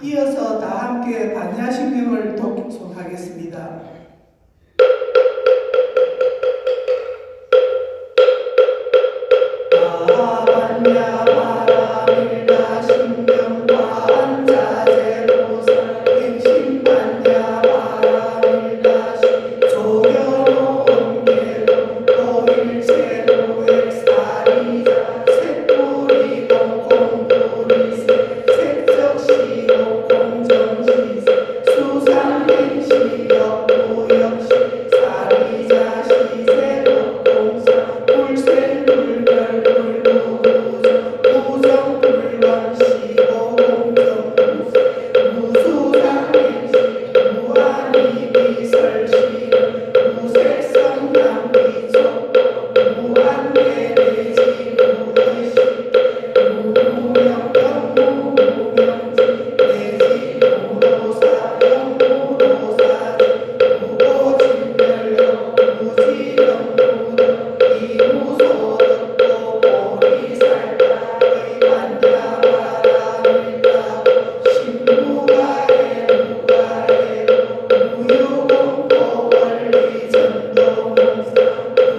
이어서 다 함께 반야신경을 독송하겠습니다. 반야 바라밀다 신경 반자재 보살 행심 반야 바라밀다 조견호원 계동 도일체 도액사리자 색불이 공공불이세 색적시도 공정시세 수상행시 역부역시 사리자 시세 법공사 불생불별 부정불관 시고공정무세 무수상행시 무한이비설시 무색성향비촉 무한계내지 무의식 무명령 무명지 내지 무로사령 무로사지 무고진별령 무지령 무덕 이무소득도 보리살다의 반야바라밀다고 신무가해 무가해 무유공포 원리전도문사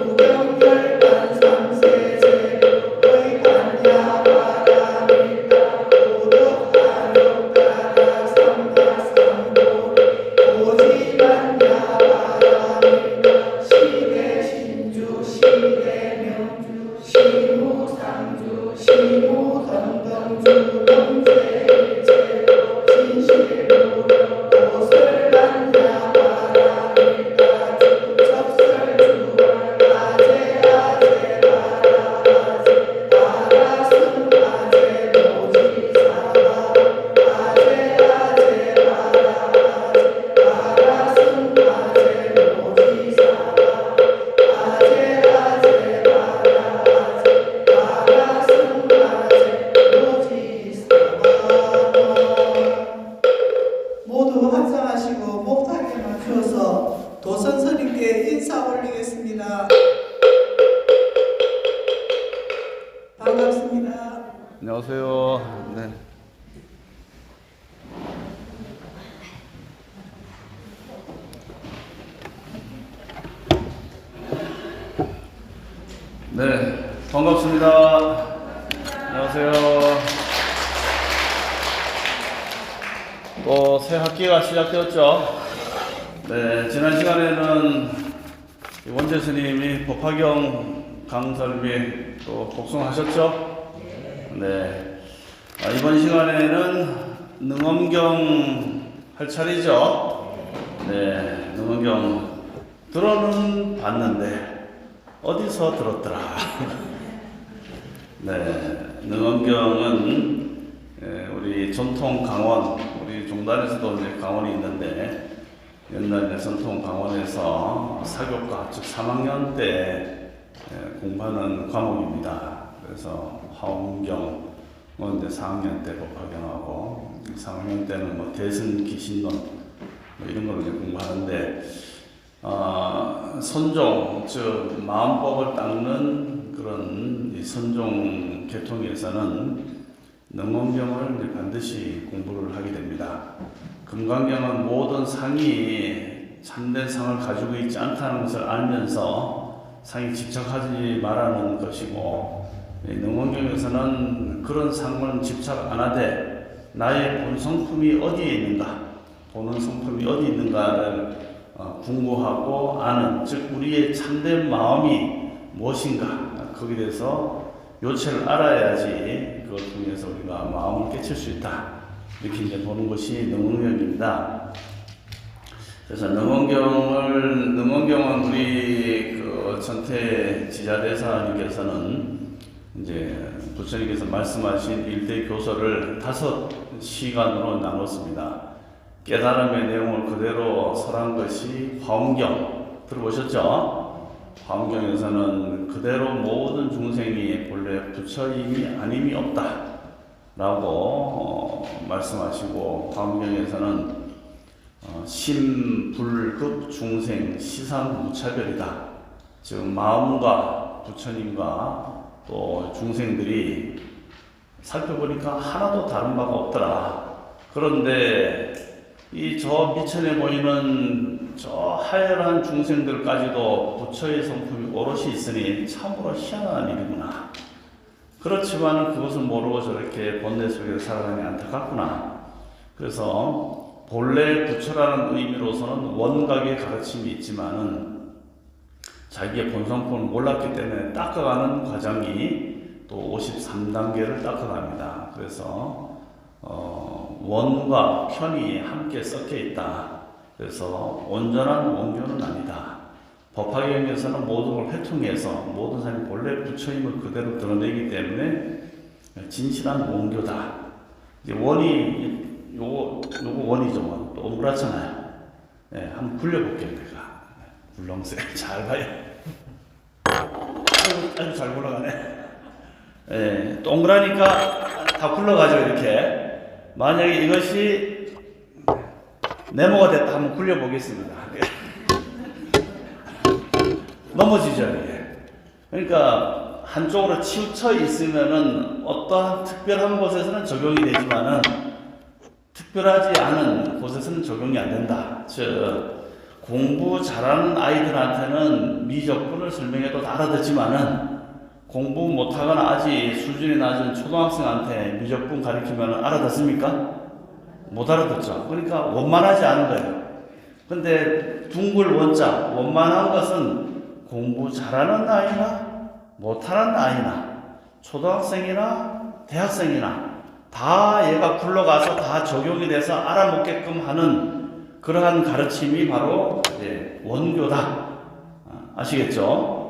무경열반삼세제의 반야바라밀다 고덕하력가라 삼가삼도 고지반야바라밀다 시대신주 시대명주 시무상주 시무던던주 동제일제도 진실무령 도설반야바라밀다 주적설주월 아제아제바라아제 아라승아제 모지사바 아제아제바라아제 아라승아제 모지사바 아제아제바라아제 아라승아제 모지사바. 모두 합성하시고 목탁에 맞추어서 도선스님께 인사 올리겠습니다. 반갑습니다. 안녕하세요. 네. 네, 반갑습니다. 안녕하세요. 또 새 학기가 시작되었죠. 네, 지난 시간에는 원재 스님이 법화경 강사를 위해 또 복송하셨죠. 네, 이번 시간에는 능엄경 할 차례죠. 네, 능엄경 들어는 봤는데 어디서 들었더라. 네, 능엄경은 우리 전통 강원, 우리 종단에서도 이제 강원이 있는데 옛날에 전통 강원에서 사교과 즉 3학년 때 공부하는 과목입니다. 그래서 화엄경 이제 4학년 때 법화경하고 3학년 때는 뭐 대승 기신론 뭐 이런 걸 이제 공부하는데 선종 즉 마음법을 닦는 그런 이 선종 계통에서는 능엄경을 반드시 공부를 하게 됩니다. 금강경은 모든 상이 참된 상을 가지고 있지 않다는 것을 알면서 상이 집착하지 말라는 것이고, 능엄경에서는 그런 상을 집착 안 하되 나의 본 성품이 어디에 있는가, 보는 성품이 어디 있는가를 궁구하고 아는, 즉 우리의 참된 마음이 무엇인가, 거기에 대해서 요체를 알아야지 그걸 통해서 우리가 마음을 깨칠 수 있다, 이렇게 이제 보는 것이 능엄경입니다. 그래서 능엄경은 우리 그 전태 지자대사님께서는 이제 부처님께서 말씀하신 일대 교서를 5시간으로 나눴습니다. 깨달음의 내용을 그대로 설한 것이 화엄경 들어보셨죠? 화엄경에서는 그대로 모든 중생이 본래 부처임이 아님이 없다 라고 말씀하시고, 화엄경에서는 심불급 중생 시상 무차별이다. 즉 마음과 부처님과 또 중생들이 살펴보니까 하나도 다른 바가 없더라. 그런데 이 저 미천에 보이는 저 하열한 중생들까지도 부처의 성품이 오롯이 있으니 참으로 희한한 일이구나. 그렇지만 그것을 모르고 저렇게 본래 속에서 살아가니 안타깝구나. 그래서 본래 부처라는 의미로서는 원각의 가르침이 있지만은 자기의 본성품을 몰랐기 때문에 닦아가는 과정이 또 53단계를 닦아갑니다. 그래서 원과 편이 함께 섞여 있다. 그래서 온전한 원교는 아니다. 법화경에서는 모든 걸 회통해서 모든 사람이 본래 부처임을 그대로 드러내기 때문에 진실한 원교다. 이제 원이 요거 원이죠. 동그랗잖아요. 네, 한번 굴려볼게요. 내가 굴렁쇠 잘 봐요. 아주 잘 굴러가네. 네, 동그라니까 다 굴러가죠. 이렇게. 만약에 이것이 네모가 됐다 한번 굴려보겠습니다. 넘어지죠. 이게. 그러니까 한쪽으로 치우쳐 있으면은 어떠한 특별한 곳에서는 적용이 되지만은 특별하지 않은 곳에서는 적용이 안 된다. 즉 공부 잘하는 아이들한테는 미적분을 설명해도 다 알아듣지만은 공부 못하거나 아직 수준이 낮은 초등학생한테 미적분 가르치면 알아듣습니까? 못 알아듣죠. 그러니까 원만하지 않은 거예요. 근데 둥글 원자, 원만한 것은 공부 잘하는 아이나 못하는 아이나 초등학생이나 대학생이나 다 얘가 굴러가서 다 적용이 돼서 알아먹게끔 하는 그러한 가르침이 바로 원교다. 아시겠죠?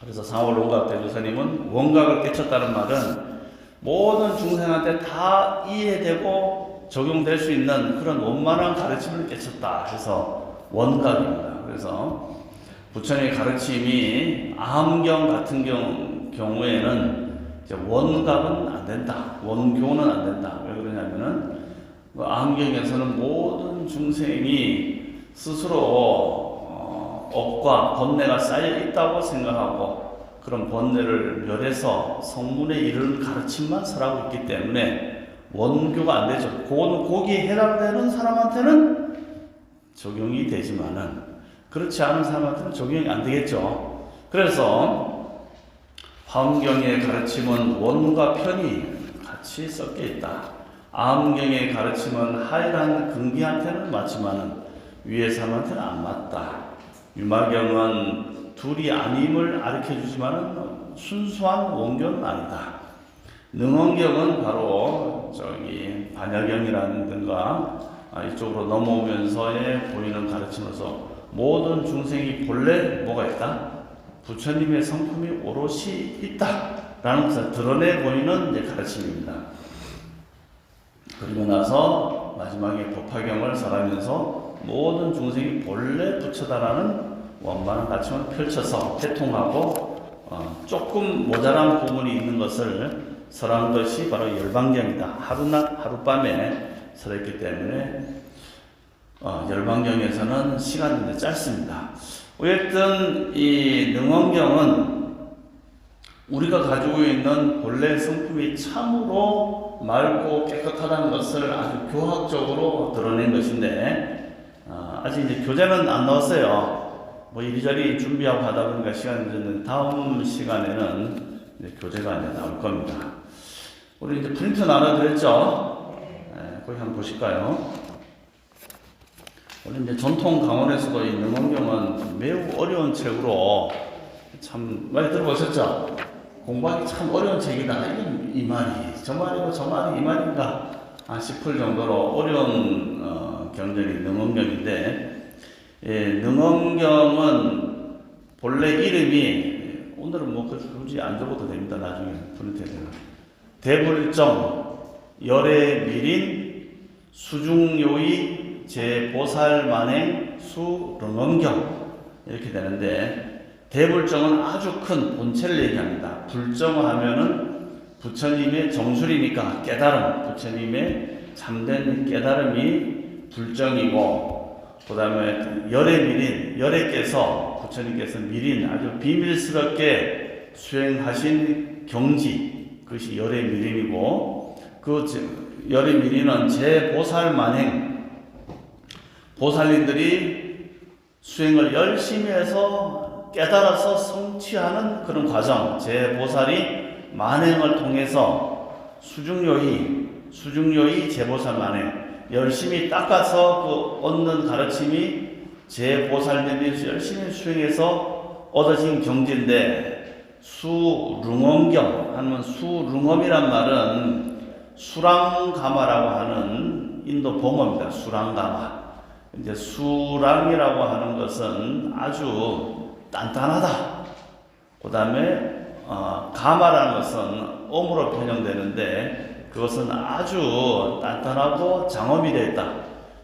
그래서 상월 원각 대조사님은 원각을 깨쳤다는 말은 모든 중생한테 다 이해되고 적용될 수 있는 그런 원만한 가르침을 깨쳤다 해서 원각입니다. 그래서 부처님의 가르침이 암경 같은 경우에는 이제 원각은 안 된다. 원교는 안 된다. 왜 그러냐면은 암경에서는 모든 중생이 스스로 업과 번뇌가 쌓여 있다고 생각하고 그런 번뇌를 멸해서 성문에 이르는 가르침만 설하고 있기 때문에 원교가 안 되죠. 그거는 거기에 해당되는 사람한테는 적용이 되지만은 그렇지 않은 사람한테는 적용이 안 되겠죠. 그래서 화엄경의 가르침은 원과 편이 같이 섞여 있다. 암경의 가르침은 하열한 근기한테는 맞지만은 위의 사람한테는 안 맞다. 유마경은 둘이 아님을 가르쳐주지만은 순수한 원교는 아니다. 능원경은 바로 저기 반야경이라든가 이쪽으로 넘어오면서의 보이는 가르침으로서 모든 중생이 본래 뭐가 있다? 부처님의 성품이 오롯이 있다라는 것을 드러내 보이는 이제 가르침입니다. 그리고 나서 마지막에 법화경을 설하면서 모든 중생이 본래 부처다라는 원만한 가르침을 펼쳐서 태통하고 조금 모자란 부분이 있는 것을 설한 것이 바로 열반경이다. 하루낮 하룻밤에 설했기 때문에 열반경에서는 시간이 짧습니다. 어쨌든 이 능원경은 우리가 가지고 있는 본래 성품이 참으로 맑고 깨끗하다는 것을 아주 교학적으로 드러낸 것인데 아직 이제 교재는 안 나왔어요. 뭐 이리저리 준비하고 하다 보니까 시간이 늦었는데 다음 시간에는 이제 교재가 이제 나올 겁니다. 우리 이제 프린트 나눠드렸죠? 네, 거기 한번 보실까요? 우리 이제 전통 강원에서도 이 능원경은 매우 어려운 책으로 참 많이 들어보셨죠? 공부하기 참 어려운 책이다. 이 말이 저 말이고 저 말이 이 말인가 싶을 정도로 어려운 경전이 능원경인데 능원경은 본래 이름이 오늘은 뭐 굳이 안 적어도 됩니다. 나중에 프린트해서 대불정 열애밀인 수중요의 제보살만행 수능원경 이렇게 되는데 대불정은 아주 큰 본체를 얘기합니다. 불정을 하면은 부처님의 정술이니까 깨달음, 부처님의 참된 깨달음이 불정이고, 그 다음에 열애밀인, 열애께서 부처님께서 밀인 아주 비밀스럽게 수행하신 경지, 그것이 열의 미림이고, 그 열의 미림은 제보살 만행, 보살님들이 수행을 열심히 해서 깨달아서 성취하는 그런 과정, 제보살이 만행을 통해서 수중요의 제보살 만행, 열심히 닦아서 그 얻는 가르침이 제보살님이 열심히 수행해서 얻어진 경지인데, 수릉엄경 하면, 수릉엄이란 말은 수랑가마라고 하는 인도 봉어입니다. 수랑가마. 이제 수랑이라고 하는 것은 아주 단단하다. 그 다음에 가마라는 것은 엄으로 변형되는데, 그것은 아주 단단하고 장엄이 되어 있다.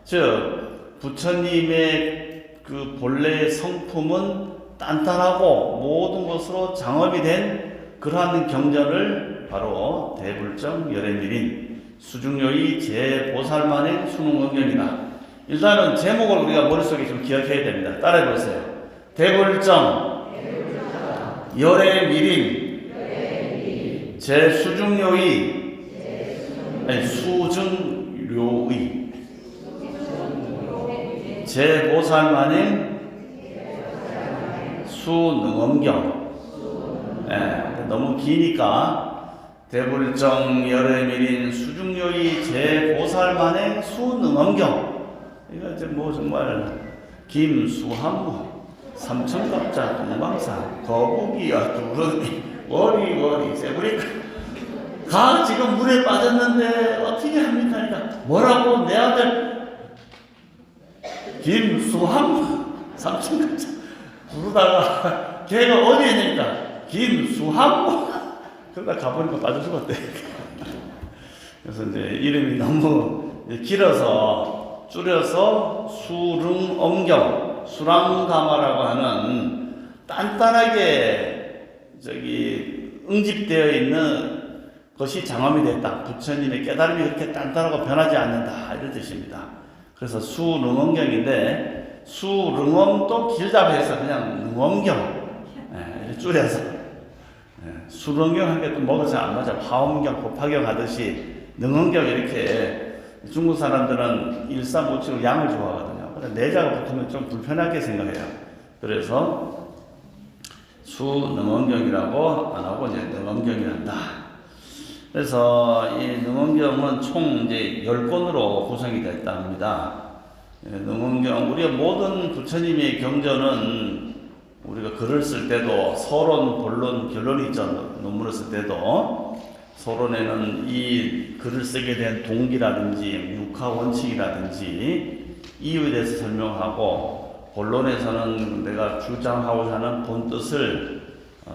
즉 부처님의 그 본래의 성품은 단단하고 모든 것으로 장엄이 된 그러한 경전을 바로 대불정 열애밀인 수중요의 제보살만의 수능원경이다. 일단은 제목을 우리가 머릿속에 좀 기억해야 됩니다. 따라해보세요. 대불정 열애밀인 제수중요의 수중요의 제보살만의 수능엄경. 너무 기니까 대불정 열애밀인 수중요의 제보살만의 수능엄경. 이거 이제 뭐 정말 김수한무 삼천갑자 동방산 거북이와 두루미 워리 새구리 가 지금 물에 빠졌는데 어떻게 합니까? 그러니까 뭐라고? 내 아들 김수한무 삼천갑자 부르다가 걔가 어디에 있으니까 김수한무 그러다 가보니까 빠져 죽었대. 그래서 이제 이름이 너무 길어서 줄여서 수릉엄경, 수랑가마라고 하는 단단하게 응집되어 있는 것이 장엄이 됐다. 부처님의 깨달음이 그렇게 단단하고 변하지 않는다. 이런 뜻입니다. 그래서 수릉엄경인데, 수릉엄도 길다고 해서 그냥 능엄경, 줄여서. 수릉엄경 한 게 또 뭐가 잘 안 맞아. 화엄경, 법화경 하듯이 능엄경 이렇게 중국 사람들은 일사무치로 양을 좋아하거든요. 근데 내자가 붙으면 좀 불편하게 생각해요. 그래서 수능엄경이라고 안 하고 이제 능엄경이란다. 그래서 이 능엄경은 총 이제 10권으로 구성이 됐다 합니다. 능엄경, 우리가 모든 부처님의 경전은 우리가 글을 쓸 때도 서론, 본론, 결론이 있죠. 논문을 쓸 때도 서론에는 이 글을 쓰게 된 동기라든지 육하 원칙이라든지 이유에 대해서 설명하고, 본론에서는 내가 주장하고자 하는 본뜻을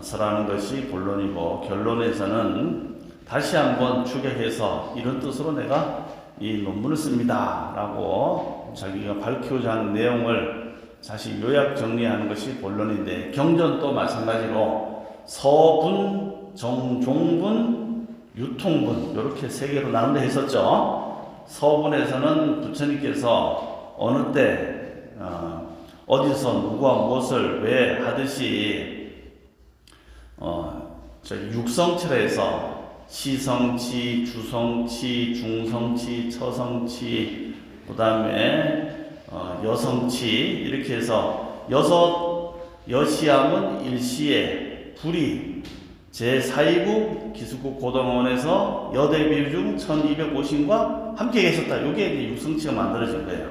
설하는 것이 본론이고, 결론에서는 다시 한번 추격해서 이런 뜻으로 내가 이 논문을 씁니다 라고 자기가 밝히고자 하는 내용을 다시 요약 정리하는 것이 본론인데, 경전도 마찬가지로 서분, 정종분, 유통분 이렇게 세 개로 나눈다 했었죠. 서분에서는 부처님께서 어느 때 어디서 누구와 무엇을 왜 하듯이 육성치라 해서 시성치, 주성치, 중성치, 처성치, 그 다음에 여성치 이렇게 해서 여시함은 일시에 불이 제4위국 기숙국 고등원에서 여대비 중 1250과 함께 계셨다. 이게 이제 육성치가 만들어진 거예요.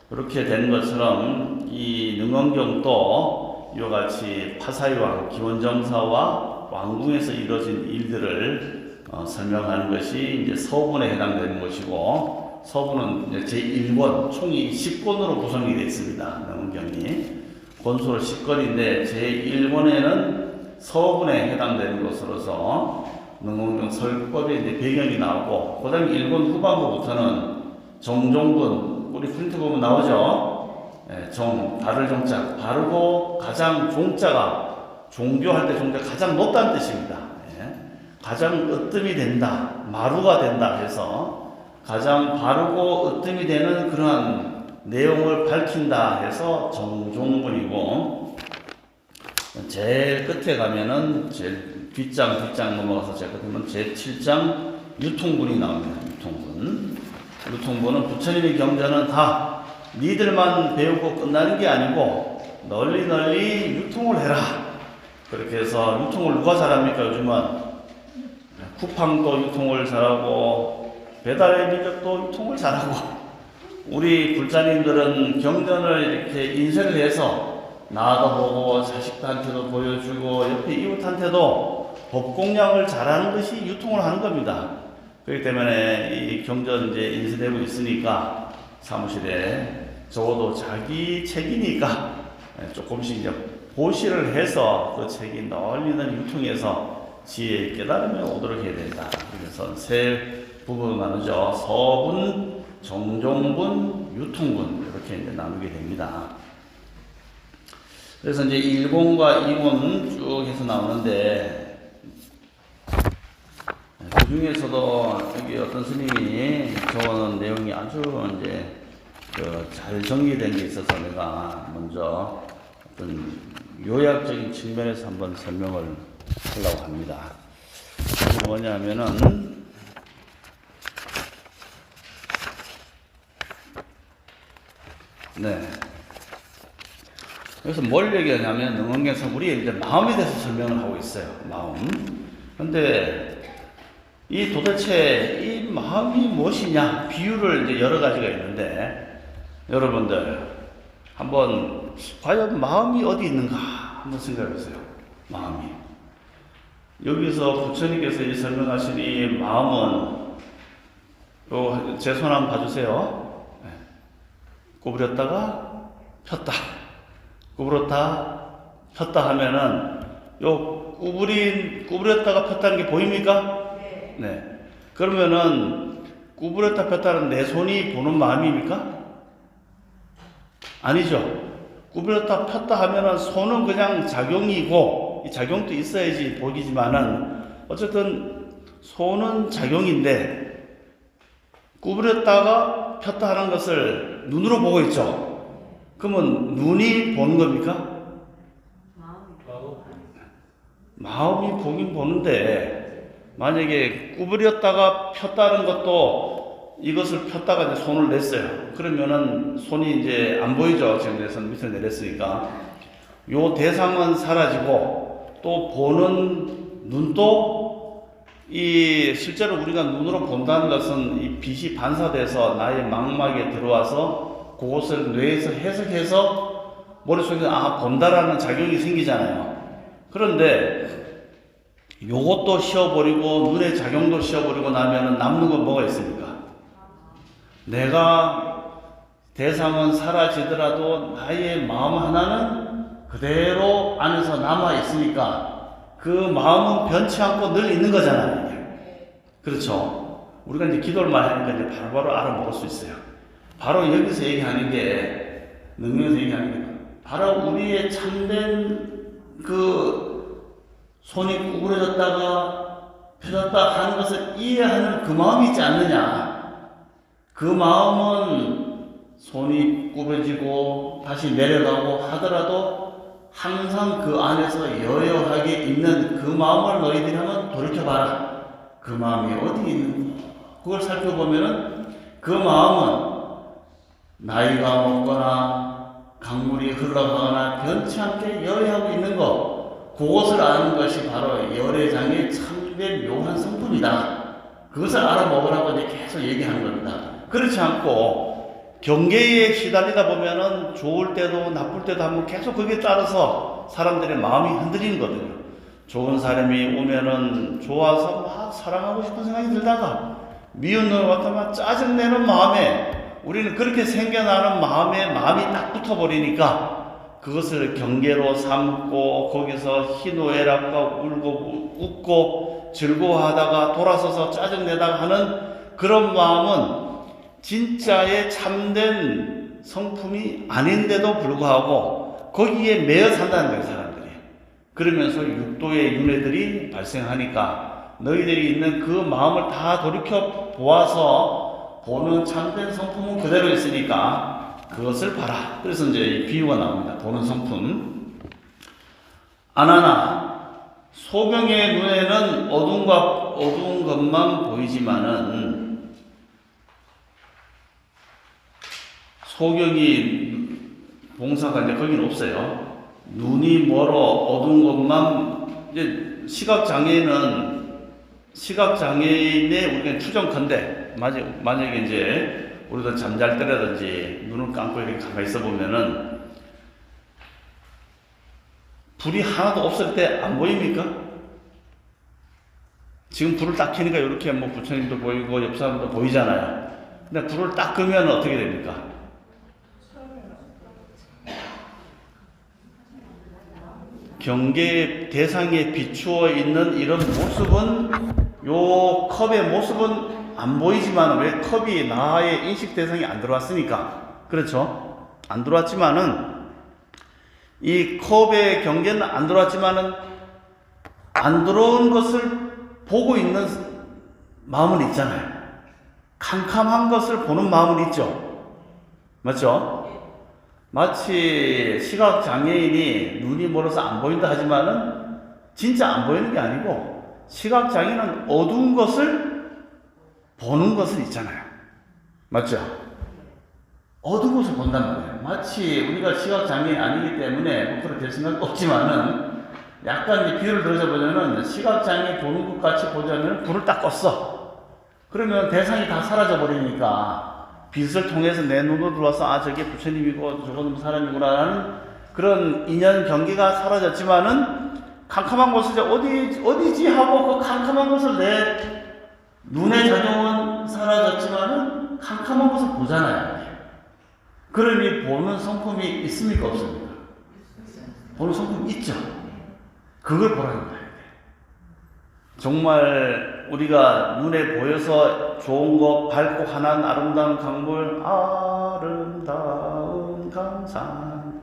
그렇게 된 것처럼 이 능엄경도 이와 같이 파사이왕, 기원정사와 왕궁에서 이루어진 일들을 설명하는 것이 이제 서분에 해당되는 것이고, 서분은 이제 제1권, 총이 10권으로 구성이 되어 있습니다. 능엄경이. 권수로 10권인데 제1권에는 서분에 해당되는 것으로서 능엄경 설법의 이제 배경이 나오고, 그 다음에 1권 후반부부터는 정종분, 우리 프린트 보면 나오죠? 바를 종자, 바르고 가장 종자가, 종교할 때 종자가 가장 높다는 뜻입니다. 가장 으뜸이 된다, 마루가 된다 해서 가장 바르고 으뜸이 되는 그러한 내용을 밝힌다 해서 정종분이고, 제일 끝에 가면은 제일 뒷장 넘어가서 제일 끝에 보면 제7장 유통분이 나옵니다. 유통분은 부처님의 경전은 다 니들만 배우고 끝나는 게 아니고 널리 유통을 해라. 그렇게 해서 유통을 누가 잘합니까? 요즘은 쿠팡도 유통을 잘하고 배달의 민족도 유통을 잘하고 우리 불자님들은 경전을 이렇게 인쇄를 해서 나도 보고 자식한테도 보여주고 옆에 이웃한테도 법공양을 잘하는 것이 유통을 하는 겁니다. 그렇기 때문에 이 경전 이제 인쇄되고 있으니까 사무실에 적어도 자기 책이니까 조금씩 이제 보시를 해서 그 책이 널리 유통해서 지혜의 깨달음이 오도록 해야 된다. 그래서 세 부분으로 나누죠. 서분, 정종분, 유통분 이렇게 이제 나누게 됩니다. 그래서 이제 1권과 2권 쭉 해서 나오는데 그 중에서도 여기 어떤 스님이 적어놓은 내용이 아주 이제 잘 정리된 게 있어서 내가 먼저 어떤 요약적인 측면에서 한번 설명을 하려고 합니다. 이게 뭐냐면은 그래서 뭘 얘기하냐면 능언경에서 우리 이제 마음에 대해서 설명을 하고 있어요. 마음. 근데 이 도대체 이 마음이 무엇이냐 비유를 이제 여러 가지가 있는데 여러분들 한번 과연 마음이 어디 있는가 한번 생각해 보세요. 마음이 여기서 부처님께서 이 설명하신 이 마음은 제 손 한번 봐주세요. 구부렸다가 폈다. 구부렸다 폈다 하면은 요 구부렸다가 폈다는 게 보입니까? 네. 그러면은 구부렸다 폈다는 내 손이 보는 마음입니까? 아니죠. 구부렸다 폈다 하면은 손은 그냥 작용이고 이 작용도 있어야지 보이지만은 어쨌든 손은 작용인데 구부렸다가 폈다 하는 것을 눈으로 보고 있죠. 그러면 눈이 보는 겁니까? 마음이 보긴 보는데 만약에 구부렸다가 폈다는 것도 이것을 폈다가 이제 손을 냈어요. 그러면은 손이 이제 안 보이죠. 지금 내 손 밑에 내렸으니까 요 대상은 사라지고 또 보는 눈도 이 실제로 우리가 눈으로 본다는 것은 이 빛이 반사돼서 나의 망막에 들어와서 그것을 뇌에서 해석해서 머릿속에 본다라는 작용이 생기잖아요. 그런데 요것도 씌워버리고 눈의 작용도 씌워버리고 나면은 남는 건 뭐가 있습니까? 내가 대상은 사라지더라도 나의 마음 하나는 그대로 안에서 남아 있으니까 그 마음은 변치 않고 늘 있는 거잖아요. 그렇죠? 우리가 이제 기도를 많이 하니까 이제 바로바로 알아먹을 수 있어요. 바로 여기서 얘기하는 게, 능력에서 얘기하는 게, 바로 우리의 참된 손이 구부러졌다가 펴졌다 하는 것을 이해하는 그 마음이 있지 않느냐. 그 마음은 손이 구부러지고 다시 내려가고 하더라도 항상 그 안에서 여여하게 있는 그 마음을 너희들이 한번 돌이켜봐라. 그 마음이 어디 있는가? 그걸 살펴보면은 그 마음은 나이가 먹거나 강물이 흘러가거나 변치 않게 열애하고 있는 것, 그것을 아는 것이 바로 열애장의 참된 묘한 성품이다. 그것을 알아먹으라고 이제 계속 얘기하는 겁니다. 그렇지 않고 경계에 시달리다 보면은 좋을 때도 나쁠 때도 한번 계속 거기에 따라서 사람들의 마음이 흔들리는 거거든요. 좋은 사람이 오면은 좋아서 막 사랑하고 싶은 생각이 들다가 미운 놈을 갖다 막 짜증내는 마음에 우리는 그렇게 생겨나는 마음에 마음이 딱 붙어버리니까 그것을 경계로 삼고 거기서 희노애락과 울고 웃고 즐거워하다가 돌아서서 짜증내다가 하는 그런 마음은 진짜의 참된 성품이 아닌데도 불구하고 거기에 매여 산다는 거예요, 사람들이. 그러면서 육도의 윤회들이 발생하니까 너희들이 있는 그 마음을 다 돌이켜 보아서 보는 참된 성품은 그대로 있으니까 그것을 봐라. 그래서 이제 이 비유가 나옵니다. 보는 성품. 아나나 소경의 눈에는 어두운 것만 보이지만은 소경이 봉사가 이제 거기는 없어요. 눈이 멀어 어두운 것만 이제 시각장애인의 우리가 추정컨대 만약에 이제 우리도 잠잘 때라든지 눈을 감고 이렇게 가만히 있어 보면은 불이 하나도 없을 때 안 보입니까? 지금 불을 딱 켜니까 이렇게 뭐 부처님도 보이고 옆 사람도 보이잖아요. 근데 불을 딱 끄면 어떻게 됩니까? 경계 대상에 비추어 있는 이런 모습은 요 컵의 모습은 안 보이지만 왜 컵이 나의 인식 대상이 안 들어왔으니까 그렇죠? 안 들어왔지만은 이 컵의 경계는 안 들어왔지만은 안 들어온 것을 보고 있는 마음은 있잖아요. 캄캄한 것을 보는 마음은 있죠. 맞죠? 마치 시각장애인이 눈이 멀어서 안 보인다 하지만은 진짜 안 보이는 게 아니고 시각장애는 어두운 것을 보는 것은 있잖아요. 맞죠? 어두운 것을 본단 말이에요. 마치 우리가 시각장애인이 아니기 때문에 뭐 그렇게 될 생각 없지만은 약간 이제 비유를 들어서 보자면 시각장애 보는 것 같이 보자면 불을 딱 껐어. 그러면 대상이 다 사라져 버리니까 빛을 통해서 내 눈으로 들어와서 저게 부처님이고 저거는 사람이구나라는 그런 인연 경계가 사라졌지만은 캄캄한 곳을 어디지 하고 그 캄캄한 것을 내 눈의 작용은 사라졌지만은 캄캄한 것을 보잖아요. 그러니 보는 성품이 있습니까 없습니까? 보는 성품 있죠. 그걸 보라는 거예요. 정말 우리가 눈에 보여서 좋은 거 밝고 환한 아름다운 강물, 아름다운 강산,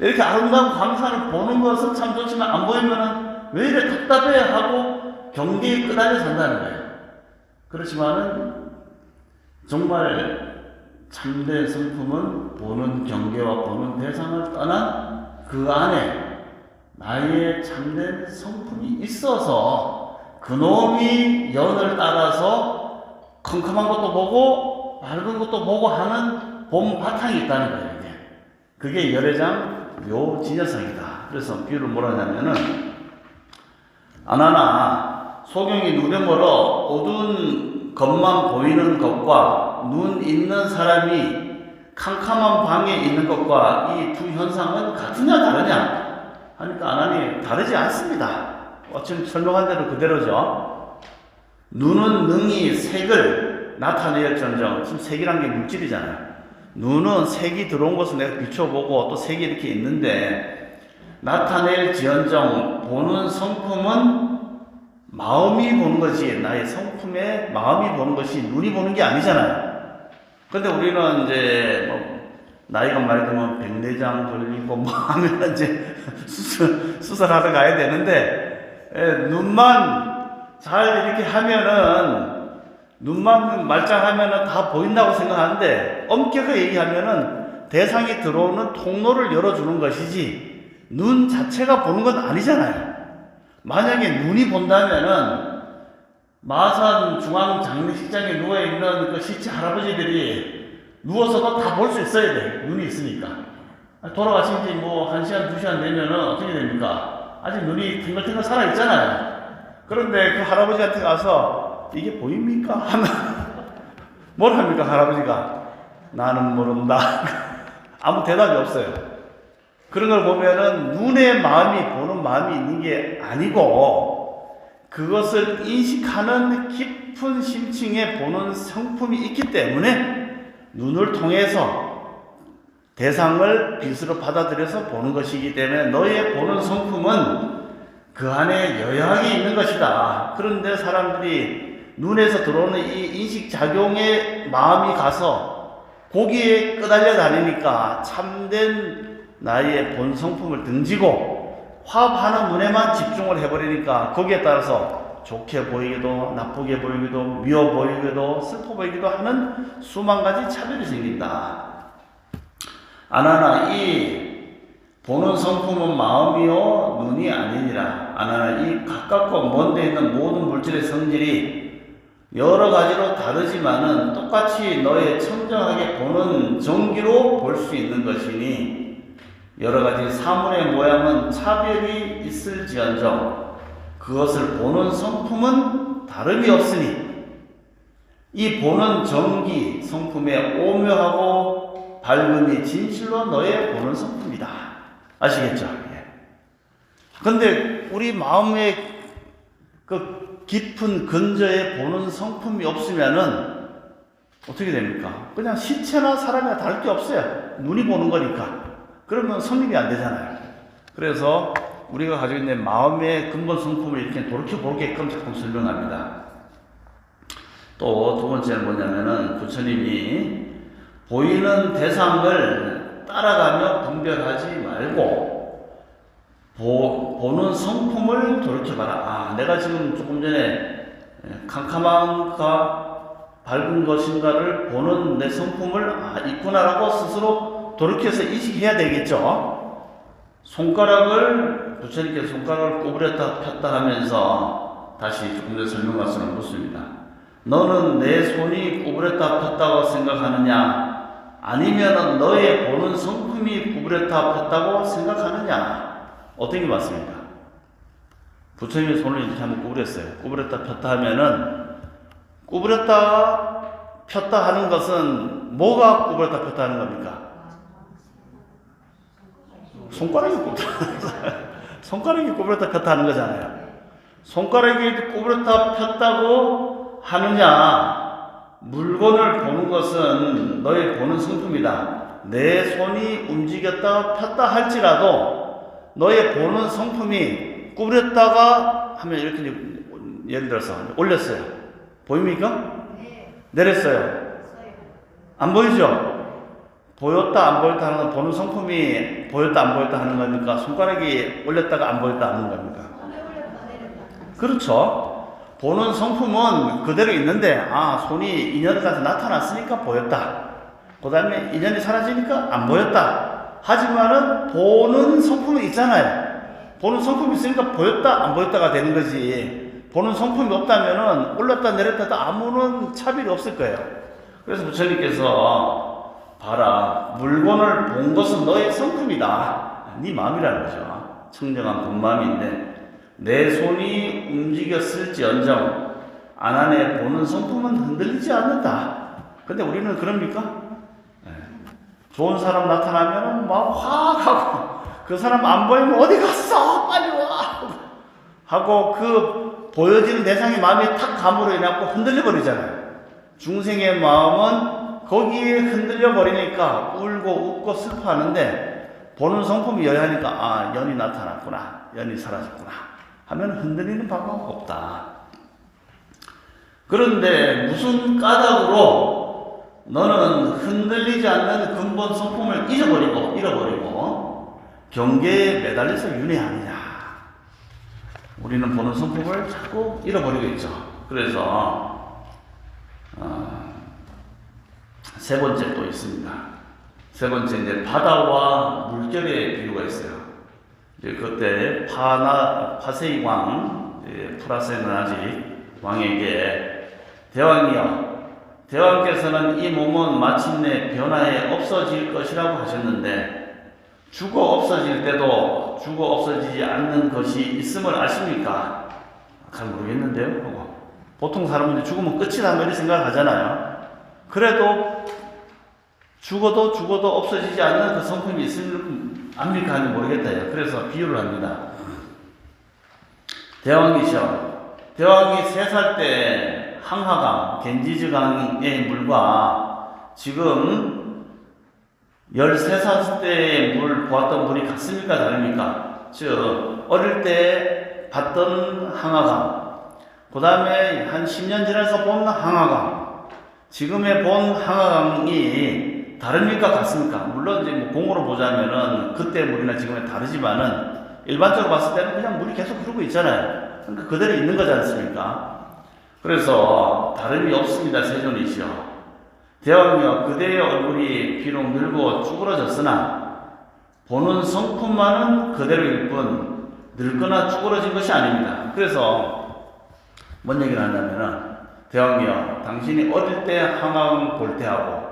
이렇게 아름다운 강산을 보는 것은 참 좋지만 안 보이면은 왜 이래 답답해 하고 경계에 끄달려 산다는 거예요. 그렇지만은 정말 참된 성품은 보는 경계와 보는 대상을 떠난 그 안에 나의 참된 성품이 있어서 그놈이 연을 따라서 컴컴한 것도 보고 밝은 것도 보고 하는 봄 바탕이 있다는 거예요. 그게 열애장 묘진여상이다. 그래서 비유를 뭐라 하냐면은 아나나 소경이 눈에 멀어 어두운 것만 보이는 것과 눈 있는 사람이 캄캄한 방에 있는 것과 이 두 현상은 같으냐 다르냐 하니까 아나니 다르지 않습니다. 지금 설명한 대로 그대로죠. 눈은 능히 색을 나타낼지언정, 지금 색이란 게 물질이잖아요. 눈은 색이 들어온 것을 내가 비춰보고 또 색이 이렇게 있는데 나타낼지언정 보는 성품은 마음이 보는 것이 나의 성품에 마음이 보는 것이 눈이 보는 게 아니잖아요. 근데 우리는 이제 뭐 나이가 많이 들면 백내장 돌리고 뭐 하면 이제 수술하러 가야 되는데 눈만 잘 이렇게 하면은 눈만 말짱하면은 다 보인다고 생각하는데 엄격하게 얘기하면은 대상이 들어오는 통로를 열어주는 것이지 눈 자체가 보는 건 아니잖아요. 만약에 눈이 본다면은 마산 중앙장례식장에 누워있는 그 시치 할아버지들이 누워서도 다 볼 수 있어야 돼. 눈이 있으니까. 돌아가신 지 뭐 1시간, 2시간 되면은 어떻게 됩니까? 아직 눈이 탱글탱글 살아있잖아요. 그런데 그 할아버지한테 가서 이게 보입니까? 하면 뭘 합니까? 할아버지가 나는 모른다. 아무 대답이 없어요. 그런 걸 보면은 눈의 마음이 보는 마음이 있는 게 아니고 그것을 인식하는 깊은 심층에 보는 성품이 있기 때문에 눈을 통해서 대상을 빛으로 받아들여서 보는 것이기 때문에 너의 보는 성품은 그 안에 여야하게 있는 것이다. 그런데 사람들이 눈에서 들어오는 이 인식작용에 마음이 가서 거기에 끄달려 다니니까 참된 나의 본 성품을 등지고 화합하는 눈에만 집중을 해버리니까 거기에 따라서 좋게 보이기도 나쁘게 보이기도 미워 보이기도 슬퍼 보이기도 하는 수만 가지 차별이 생긴다. 아나나 이 보는 성품은 마음이요 눈이 아니니라. 아나나 이 가깝고 먼데 있는 모든 물질의 성질이 여러 가지로 다르지만은 똑같이 너의 청정하게 보는 정기로 볼 수 있는 것이니 여러 가지 사물의 모양은 차별이 있을지언정 그것을 보는 성품은 다름이 없으니 이 보는 정기 성품의 오묘하고 밝음이 진실로 너의 보는 성품이다. 아시겠죠? 예. 근데 우리 마음의 그 깊은 근저에 보는 성품이 없으면은 어떻게 됩니까? 그냥 시체나 사람이나 다를 게 없어요. 눈이 보는 거니까. 그러면 성립이 안 되잖아요. 그래서 우리가 가지고 있는 마음의 근본 성품을 이렇게 돌이켜보게끔 자꾸 설명합니다. 또 두 번째는 뭐냐면은 부처님이 보이는 대상을 따라가며 분별하지 말고 보는 성품을 돌이켜봐라. 아, 내가 지금 조금 전에 캄캄한가 밝은 것인가를 보는 내 성품을 있구나라고 스스로 돌이켜서 인식해야 되겠죠. 손가락을 부처님께서 손가락을 구부렸다 폈다 하면서 다시 조금 전에 설명받서는 묻습니다. 너는 내 손이 구부렸다 폈다고 생각하느냐? 아니면 너의 보는 성품이 구부렸다 폈다고 생각하느냐? 어떤 게 맞습니까? 부처님의 손을 이렇게 한번 구부렸어요. 구부렸다 폈다 하면은 구부렸다 폈다 하는 것은 뭐가 구부렸다 폈다 하는 겁니까? 손가락이 구부렸다 폈다 하는 거잖아요. 손가락이 구부렸다 폈다고 하느냐? 물건을 보는 것은 너의 보는 성품이다. 내 손이 움직였다 폈다 할지라도 너의 보는 성품이 구부렸다가 하면 이렇게 예를 들어서 올렸어요. 보입니까? 내렸어요. 안 보이죠? 보였다 안 보였다 하는 건 보는 성품이 보였다 안 보였다 하는 겁니까? 손가락이 올렸다가 안 보였다 하는 겁니까? 그렇죠. 보는 성품은 그대로 있는데 손이 인연을 가서 나타났으니까 보였다. 그 다음에 인연이 사라지니까 안 보였다. 하지만은 보는 성품은 있잖아요. 보는 성품이 있으니까 보였다 안 보였다가 되는 거지. 보는 성품이 없다면은 올랐다 내렸다도 아무런 차별이 없을 거예요. 그래서 부처님께서 봐라, 물건을 본 것은 너의 성품이다. 네 마음이라는 거죠. 청정한 본마음인데 내 손이 움직였을지언정 안안에 보는 성품은 흔들리지 않는다. 근데 우리는 그럽니까? 좋은 사람 나타나면 막 확 하고 그 사람 안 보이면 어디 갔어? 빨리 와! 하고 그 보여지는 대상의 마음이 탁 감으로 인하여 흔들려 버리잖아요. 중생의 마음은 거기에 흔들려 버리니까 울고 웃고 슬퍼하는데 보는 성품이 여하니까 연이 나타났구나, 연이 사라졌구나 하면 흔들리는 바가 없다. 그런데 무슨 까닭으로 너는 흔들리지 않는 근본 성품을 잃어버리고 경계에 매달려서 윤회하느냐? 우리는 보는 성품을 자꾸 잃어버리고 있죠. 그래서 세 번째 또 있습니다. 세 번째 이제 바다와 물결의 비유가 있어요. 이제 그때 파세이 왕, 프라세는 아직 왕에게 대왕이여, 대왕께서는 이 몸은 마침내 변화에 없어질 것이라고 하셨는데 죽어 없어질 때도 죽어 없어지지 않는 것이 있음을 아십니까? 잘 모르겠는데요. 보통 사람은 죽으면 끝이다 이렇게 생각을 하잖아요. 그래도 죽어도 없어지지 않는 그 성품이 있음을 압니까? 하는지 모르겠다요. 그래서 비유를 합니다. 대왕이시여, 대왕이 3살 때 항하강, 겐지즈강의 물과 지금 13살 때의 물 보았던 물이 같습니까? 다릅니까? 즉 어릴 때 봤던 항하강, 그 다음에 한 10년 지나서 본 항하강, 지금의 본 항하강이 다릅니까? 같습니까? 물론 이제 공으로 보자면은 그때 물이나 지금에 다르지만은 일반적으로 봤을 때는 그냥 물이 계속 흐르고 있잖아요. 그러니까 그대로 있는 거지 않습니까? 그래서 다름이 없습니다. 세존이시여, 대왕이여, 그대의 얼굴이 비록 늙고 쭈그러졌으나 보는 성품만은 그대로일 뿐 늙거나 쭈그러진 것이 아닙니다. 그래서 뭔 얘기를 하냐면은 대왕이여, 당신이 어릴 때 항아강 볼 때하고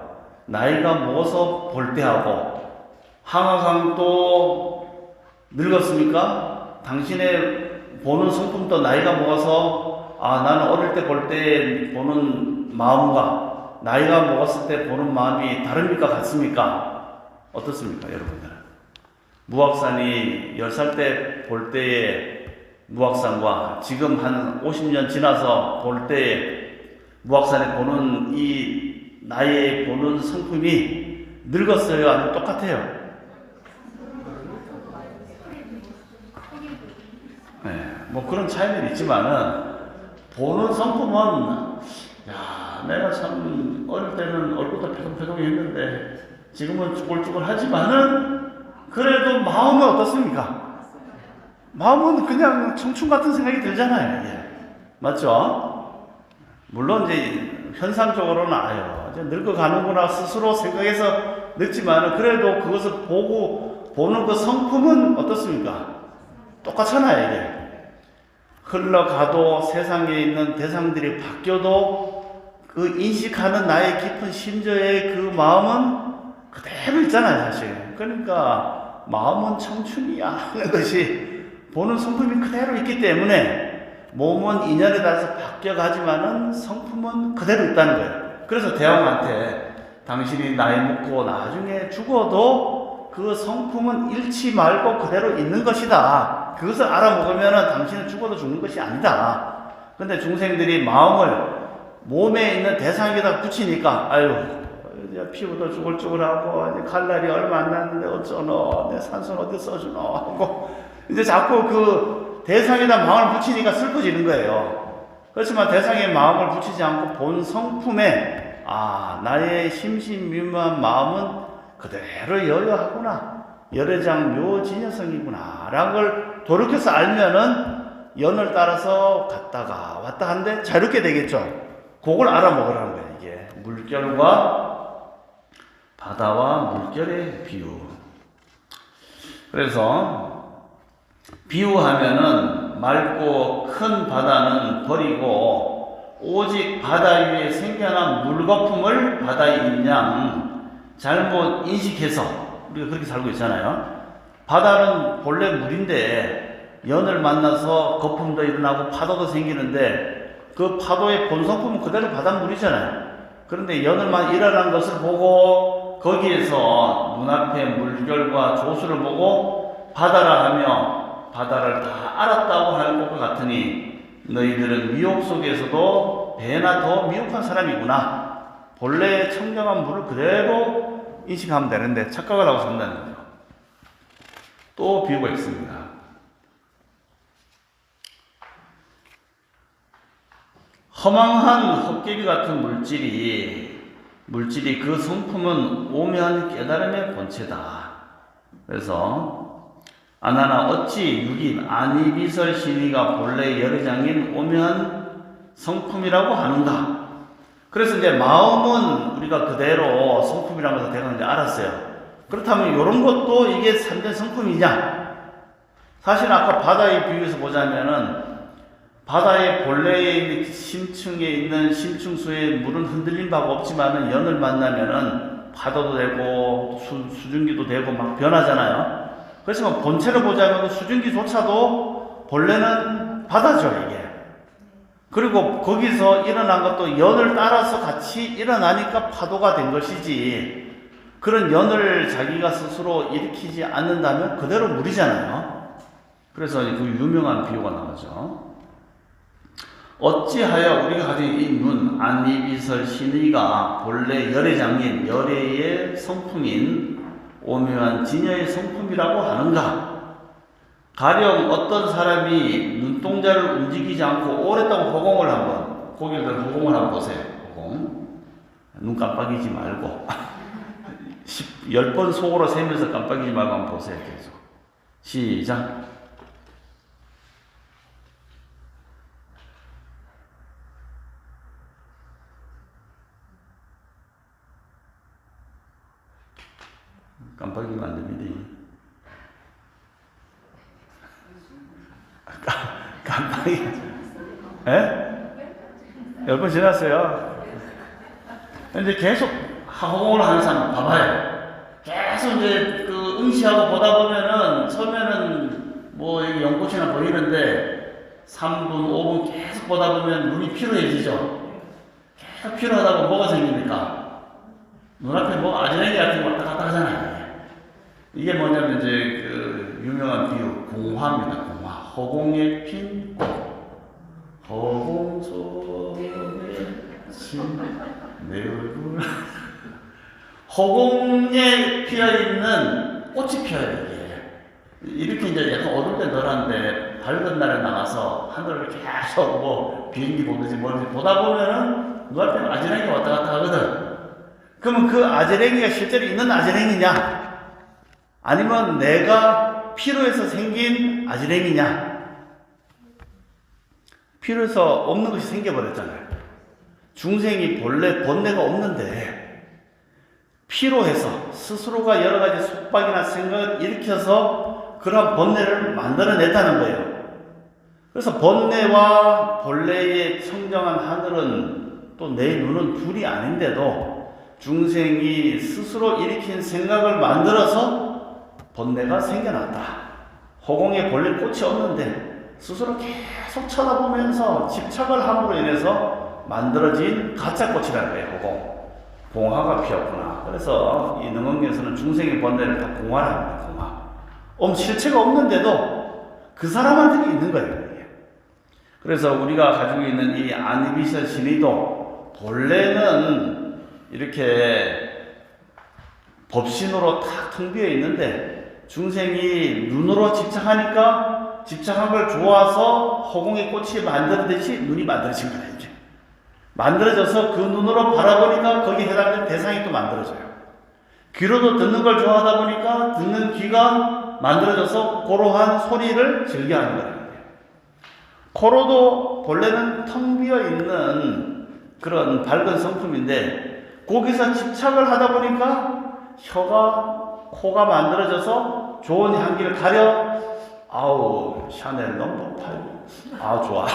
나이가 먹어서 볼 때하고 항아강도 늙었습니까? 당신의 보는 성품도 나이가 먹어서 나는 어릴 때 볼 때 보는 마음과 나이가 먹었을 때 보는 마음이 다릅니까? 같습니까? 어떻습니까, 여러분들? 무악산이 10살 때 볼 때의 무악산과 지금 한 50년 지나서 볼 때의 무악산에 보는 이 나이에 보는 성품이 늙었어요? 아니면 똑같아요? 네, 뭐 그런 차이는 있지만은 보는 성품은 내가 참 어릴 때는 얼굴도 패동패동이 했는데 지금은 쭈글쭈글하지만은 그래도 마음은 어떻습니까? 마음은 그냥 청춘 같은 생각이 들잖아요. 이게. 맞죠? 물론 이제 현상적으로는 이제 늙어가는구나 스스로 생각해서 늙지만은 그래도 그것을 보는 그 성품은 어떻습니까? 똑같잖아요. 이게. 흘러가도 세상에 있는 대상들이 바뀌어도 그 인식하는 나의 깊은 심저의 그 마음은 그대로 있잖아요, 사실. 그러니까 마음은 청춘이야 하는 것이 보는 성품이 그대로 있기 때문에 몸은 인연에 따라서 바뀌어가지만은 성품은 그대로 있다는 거예요. 그래서 대왕한테 당신이 나이 먹고 나중에 죽어도 그 성품은 잃지 말고 그대로 있는 것이다. 그것을 알아먹으면 당신은 죽어도 죽는 것이 아니다. 근데 중생들이 마음을 몸에 있는 대상에다 붙이니까 피부도 쭈글쭈글하고 칼날이 얼마 안 났는데 어쩌노, 내 산소는 어디 써주노 하고 이제 자꾸 그 대상에다 마음을 붙이니까 슬퍼지는 거예요. 그렇지만 대상에 마음을 붙이지 않고 본 성품에 나의 심신미묘한 마음은 그대로 여여하구나, 열애장 묘진여성이구나 라는 걸 돌이켜서 알면은 연을 따라서 갔다가 왔다 한데 자유롭게 되겠죠. 그걸 알아먹으라는 거예요. 이게 물결과 바다와 물결의 비유. 그래서 비유하면은 맑고 큰 바다는 버리고 오직 바다 위에 생겨난 물거품을 바다에 있는 양 잘못 인식해서 우리가 그렇게 살고 있잖아요. 바다는 본래 물인데 연을 만나서 거품도 일어나고 파도도 생기는데 그 파도의 본성품은 그대로 바닷물이잖아요. 그런데 연을만 일어난 것을 보고 거기에서 눈앞에 물결과 조수를 보고 바다라 하며 바다를 다 알았다고 할 것 같으니 너희들은 미혹 속에서도 배나 더 미혹한 사람이구나. 본래 청정한 물을 그대로 인식하면 되는데 착각을 하고 산다는 거죠. 또 비유가 있습니다. 허망한 헛개비 같은 물질이 그 성품은 오면 깨달음의 본체다. 그래서 아나나 어찌 육인 아니비설 신이가 본래 열애장인 오면 성품이라고 하는가. 그래서 이제 마음은 우리가 그대로 성품이라는 것을 대강 이제 알았어요. 그렇다면 이런 것도 이게 참된 성품이냐? 사실 아까 바다의 비유에서 보자면은 바다의 본래의 심층에 있는 심층수의 물은 흔들린 바가 없지만은 연을 만나면은 파도도 되고 수증기도 되고 막 변하잖아요. 그렇지만 본체를 보자면 수증기조차도 본래는 바다죠, 이게. 그리고 거기서 일어난 것도 연을 따라서 같이 일어나니까 파도가 된 것이지, 그런 연을 자기가 스스로 일으키지 않는다면 그대로 물이잖아요. 그래서 그 유명한 비유가 나오죠. 어찌하여 우리가 가진 이 눈, 안이비설 신의가 본래 열애장인 열애의 성품인 오묘한 진여의 성품이라고 하는가? 가령 어떤 사람이 눈동자를 움직이지 않고 오랫동안 허공을 한번, 고개를 허공을 한번 보세요. 허공. 눈 깜빡이지 말고 10번 속으로 세면서 깜빡이지 말고 한번 보세요. 계속. 시작. 깜빡이면 안 됩니다. 예? 10번 지났어요. 근데 계속 허공을 하는 사람 봐봐요. 계속 이제 그 응시하고 보다 보면은 처음에는 뭐 여기 연꽃이나 보이는데 3분, 5분 계속 보다 보면 눈이 피로해지죠. 계속 피로하다 보면 뭐가 생깁니까? 눈앞에 뭐 아지랭이 같은 거 왔다 갔다 하잖아요. 이게 뭐냐면 이제 그 유명한 비유, 공화입니다. 공화. 허공에 핀 꽃. 허공 속에 내 얼굴. 허공에 피어있는 꽃이 피어요, 이게. 이렇게 이제 약간 어두울 때 덜한데 밝은 날에 나가서 하늘을 계속 뭐 비행기 보듯이 멀리 보다 보면은 눈앞에 아지랭이가 왔다 갔다 하거든. 그러면 그 아지랭이가 실제로 있는 아지랭이냐? 아니면 내가 피로해서 생긴 아지랭이냐? 피로해서 없는 것이 생겨버렸잖아요. 중생이 본래 번뇌가 없는데 피로해서 스스로가 여러 가지 속박이나 생각을 일으켜서 그런 번뇌를 만들어냈다는 거예요. 그래서 번뇌와 본래의 청정한 하늘은 또 내 눈은 둘이 아닌데도 중생이 스스로 일으킨 생각을 만들어서 번뇌가 생겨났다. 허공에 본래 꽃이 없는데 스스로 계속 쳐다보면서 집착을 함으로 인해서 만들어진 가짜 꽃이라는 거예요. 허공. 공화가 피었구나. 그래서 이 능엄경에서는 중생의 번뇌를 다 공화라 합니다. 공화. 실체가 없는데도 그 사람한테 있는 거예요. 그래서 우리가 가지고 있는 이 아니비셔 신의도 본래는 이렇게 법신으로 탁 텅 비어 있는데 중생이 눈으로 집착하니까 집착한 걸 좋아서 허공의 꽃이 만들어지듯이 눈이 만들어진 거예요. 이제 만들어져서 그 눈으로 바라보니까 거기에 해당되는 대상이 또 만들어져요. 귀로도 듣는 걸 좋아하다 보니까 듣는 귀가 만들어져서 고로한 소리를 즐겨하는 거예요. 코로도 본래는 텅 비어 있는 그런 밝은 성품인데 거기서 집착을 하다 보니까 코가 만들어져서 좋은 향기를 가려 아우 샤넬 넘버 8 좋아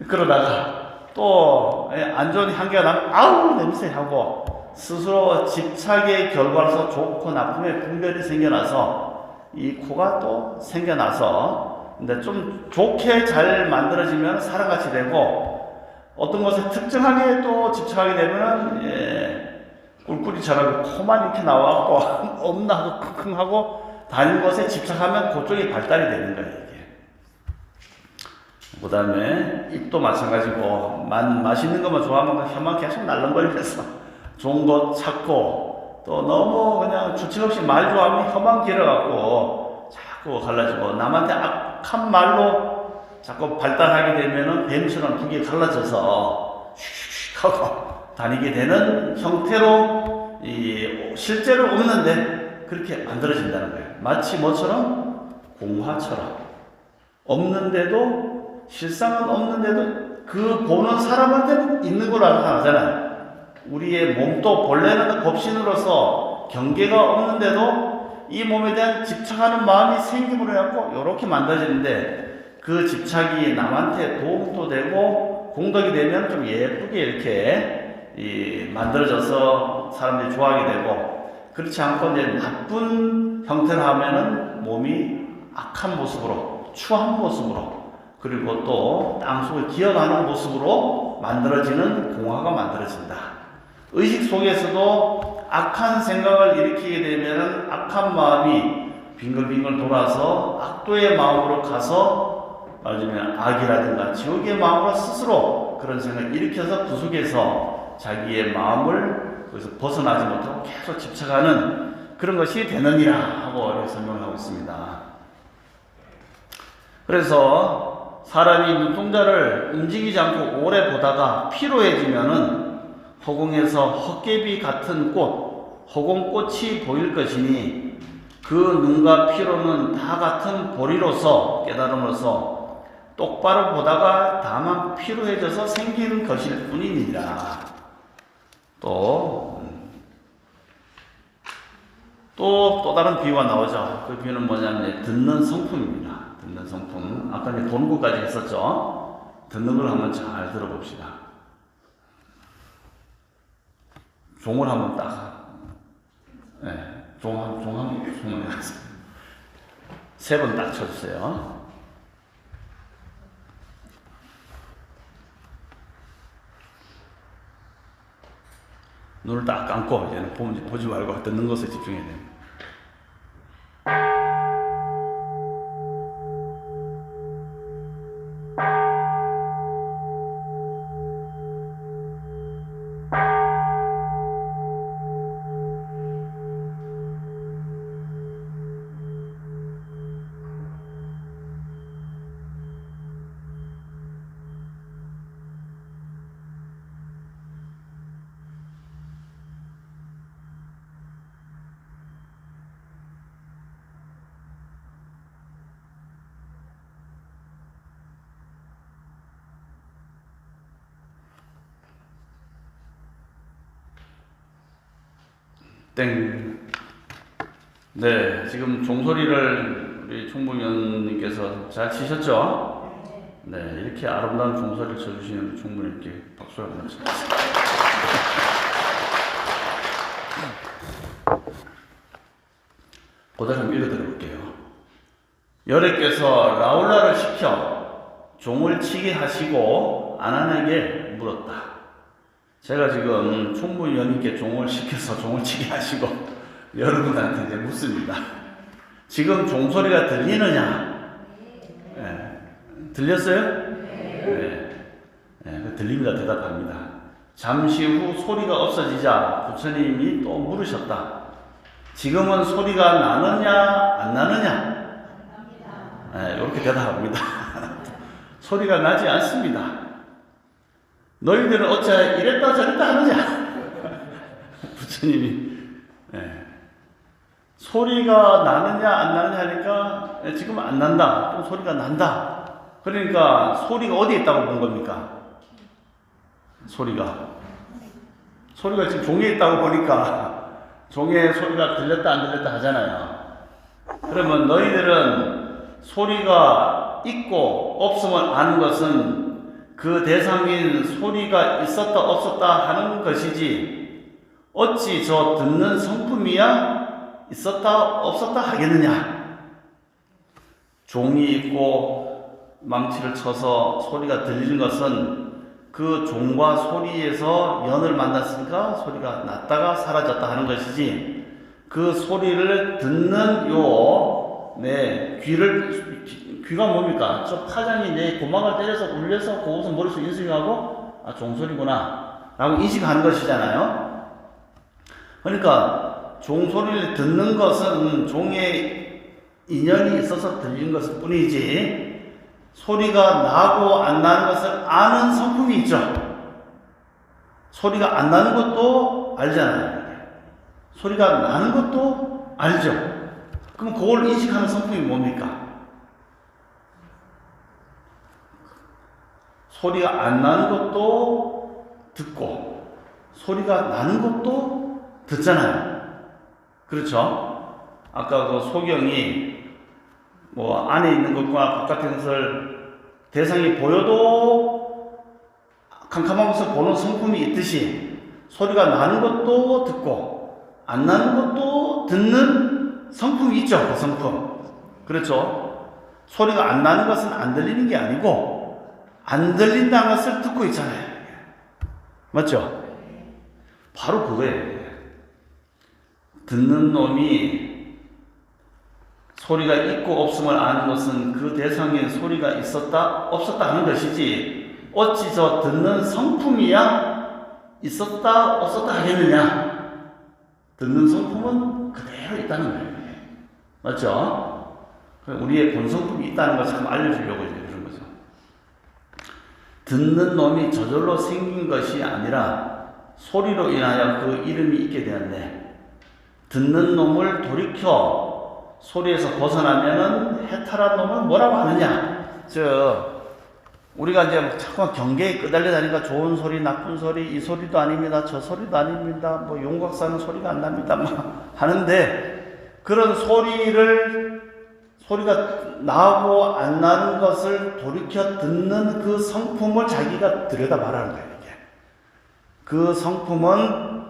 그러다가 또 안 좋은 향기가 나면 아우 냄새하고 스스로 집착의 결과로서 좋고 나쁨의 분별이 생겨나서 이 코가 또 생겨나서 근데 좀 좋게 잘 만들어지면 사람같이 되고 어떤 것에 특정하게 또 집착하게 되면은 꿀꿀이 자라고 코만 이렇게 나와갖고 없나 하고 킁킁하고 다른 것에 집착하면 그쪽이 발달이 되는 거예요. 이게. 그 다음에 입도 마찬가지고 맛있는 것만 좋아하면 혀만 계속 날름거리면서 좋은 것 찾고 또 너무 그냥 주책 없이 말 좋아하면 혀만 길어갖고 자꾸 갈라지고 남한테 악한 말로 자꾸 발달하게 되면은 뱀처럼 두 개 갈라져서 슉슉 하고 다니게 되는 형태로 실제로 없는데 그렇게 만들어진다는 거예요. 마치 뭐처럼? 공화처럼. 없는데도 실상은 없는데도 그 보는 사람한테는 있는 걸로 나타나잖아요. 우리의 몸도 본래는 법신으로서 경계가 없는데도 이 몸에 대한 집착하는 마음이 생김으로 해갖고 이렇게 만들어지는데 그 집착이 남한테 도움도 되고 공덕이 되면 좀 예쁘게 이렇게 만들어져서 사람들이 좋아하게 되고 그렇지 않고 이제 나쁜 형태로 하면은 몸이 악한 모습으로 추한 모습으로 그리고 또 땅속에 기어가는 모습으로 만들어지는 공화가 만들어진다. 의식 속에서도 악한 생각을 일으키게 되면 악한 마음이 빙글빙글 돌아서 악도의 마음으로 가서 말하자면 악이라든가 지옥의 마음으로 스스로 그런 생각을 일으켜서 그 속에서 자기의 마음을 거기서 벗어나지 못하고 계속 집착하는 그런 것이 되느니라 하고 이렇게 설명을 하고 있습니다. 그래서 사람이 눈동자를 움직이지 않고 오래 보다가 피로해지면은 허공에서 헛개비 같은 꽃, 허공꽃이 보일 것이니 그 눈과 피로는 다 같은 보리로서 깨달음으로서 똑바로 보다가 다만 피로해져서 생기는 것일 뿐이니라. 또 다른 비유가 나오죠. 그 비유는 뭐냐면 듣는 성품입니다. 듣는 성품. 아까 이제 보는 것까지 했었죠. 듣는 걸 한번 잘 들어봅시다. 종을 한번 딱, 종을 세 번 딱 쳐주세요. 눈을 딱 감고 이제는 보지 말고 듣는 것에 집중해야 됩니다. 땡. 네, 지금 종소리를 우리 총무위원님께서 잘 치셨죠? 네, 이렇게 아름다운 종소리를 쳐주시는 총무님께 박수를 한번 쳐주세요. 그대로 한번 읽어드려볼게요. 여래께서 라울라를 시켜 종을 치게 하시고 아난에게 물었다. 제가 지금 총무위원님께 종을 시켜서 종을 치게 하시고 여러분한테 이제 묻습니다. 지금 종소리가 들리느냐? 들렸어요? 들립니다. 대답합니다. 잠시 후 소리가 없어지자 부처님이 또 물으셨다. 지금은 소리가 나느냐 안 나느냐? 이렇게 대답합니다. 소리가 나지 않습니다. 너희들은 어째 이랬다 저랬다 하느냐? 부처님이 소리가 나느냐 안 나느냐 하니까 지금 안 난다. 또 소리가 난다. 그러니까 소리가 어디에 있다고 본 겁니까? 소리가 지금 종에 있다고 보니까 종에 소리가 들렸다 안 들렸다 하잖아요. 그러면 너희들은 소리가 있고 없음을 아는 것은 그 대상인 소리가 있었다 없었다 하는 것이지 어찌 저 듣는 성품이야 있었다 없었다 하겠느냐. 종이 있고 망치를 쳐서 소리가 들리는 것은 그 종과 소리에서 연을 만났으니까 소리가 났다가 사라졌다 하는 것이지 그 소리를 듣는 귀가 뭡니까? 저 파장이 내 고막을 때려서 울려서 그것은 머릿속 인식하고 종소리구나 라고 인식하는 것이잖아요. 그러니까 종소리를 듣는 것은 종의 인연이 있어서 들리는 것일 뿐이지 소리가 나고 안 나는 것을 아는 성품이 있죠. 소리가 안 나는 것도 알잖아요. 소리가 나는 것도 알죠. 그럼 그걸 인식하는 성품이 뭡니까? 소리가 안 나는 것도 듣고 소리가 나는 것도 듣잖아요. 그렇죠? 아까 그 소경이 안에 있는 것과 바깥의 것을 대상이 보여도 캄캄한 것을 보는 성품이 있듯이 소리가 나는 것도 듣고 안 나는 것도 듣는 성품이 있죠. 그 성품. 그렇죠? 소리가 안 나는 것은 안 들리는 게 아니고 안 들린다는 것을 듣고 있잖아요. 맞죠? 바로 그거예요. 듣는 놈이 소리가 있고 없음을 아는 것은 그 대상인 소리가 있었다 없었다 하는 것이지 어찌 저 듣는 성품이야 있었다 없었다 하겠느냐. 듣는 성품은 그대로 있다는 거예요. 맞죠? 우리의 본성품이 있다는 것을 한번 알려주려고 이제 그런 거죠. 듣는 놈이 저절로 생긴 것이 아니라 소리로 인하여 그 이름이 있게 되었네. 듣는 놈을 돌이켜 소리에서 벗어나면은 해탈한 놈을 뭐라고 하느냐? 우리가 이제 자꾸 경계에 끄달려 다니까 좋은 소리, 나쁜 소리, 이 소리도 아닙니다, 저 소리도 아닙니다, 용각사는 소리가 안 납니다, 하는데 그런 소리를 소리가 나고 안 나는 것을 돌이켜 듣는 그 성품을 자기가 들여다 말하는 거예요. 이게. 그 성품은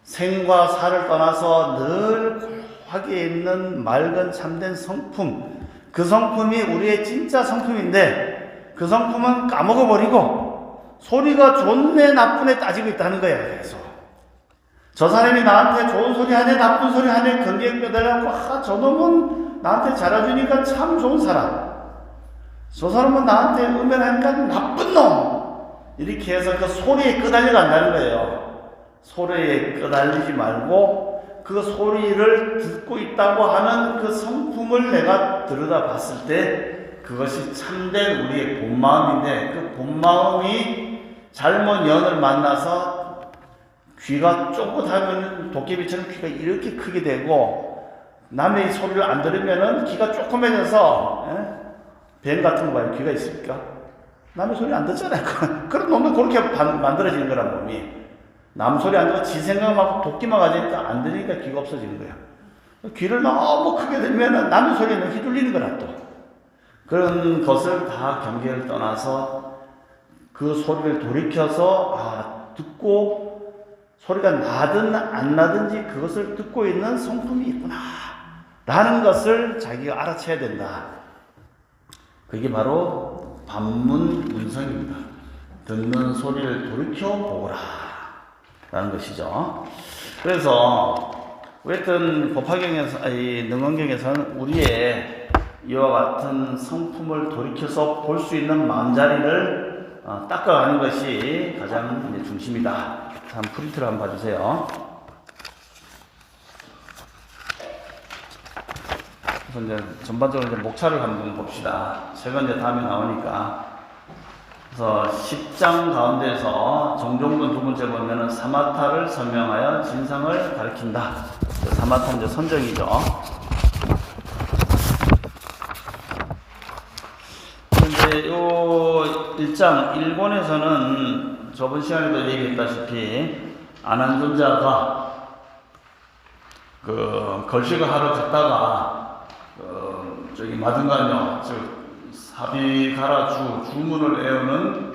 생과 사를 떠나서 늘 고요하게 있는 맑은 참된 성품, 그 성품이 우리의 진짜 성품인데 그 성품은 까먹어버리고 소리가 좋네 나쁘네 따지고 있다는 거예요. 그래서 저 사람이 나한테 좋은 소리 하네 나쁜 소리 하네 경계에 껴달라고 저놈은 나한테 잘해주니까 참 좋은 사람, 저 사람은 나한테 음해하니까 나쁜 놈, 이렇게 해서 그 소리에 끄달려 간다는 거예요. 소리에 끄달리지 말고 그 소리를 듣고 있다고 하는 그 성품을 내가 들여다봤을 때 그것이 참된 우리의 본마음인데, 그 본마음이 잘못 연을 만나서 귀가 쫑긋하면 도깨비처럼 귀가 이렇게 크게 되고, 남의 소리를 안 들으면은 귀가 조그매져서, 뱀 같은 거 봐요. 귀가 있습니까? 남의 소리 안 듣잖아요. 그런 놈도 그렇게 만들어지는 거란 몸이. 남 소리 안 듣고 지 생각만 도끼만 가지니까 안 들으니까 귀가 없어지는 거야. 귀를 너무 크게 들면은 남의 소리에 휘둘리는 거라 또. 그런 것을 다 경계를 떠나서 그 소리를 돌이켜서 듣고 소리가 나든 안 나든지 그것을 듣고 있는 성품이 있구나 라는 것을 자기가 알아채야 된다. 그게 바로 반문문성입니다. 듣는 소리를 돌이켜 보라 라는 것이죠. 그래서 어쨌든 법화경에서, 능언경에서는 우리의 이와 같은 성품을 돌이켜서 볼 수 있는 마음자리를 닦아가는 것이 가장 중심이다. 다음 프린트를 한번 봐주세요. 그래서 이제 전반적으로 이제 목차를 한번 봅시다. 책은 이제 다음에 나오니까. 그래서 10장 가운데서 정종근 두 번째 보면은 사마타를 설명하여 진상을 가리킨다. 사마타 이제 선정이죠. 근데 요 1장 1권에서는 저번 시간에도 얘기했다시피 안한존자가 그 걸식을 하러 갔다가 저기 마등간요, 즉 사비가라 주문을 애우는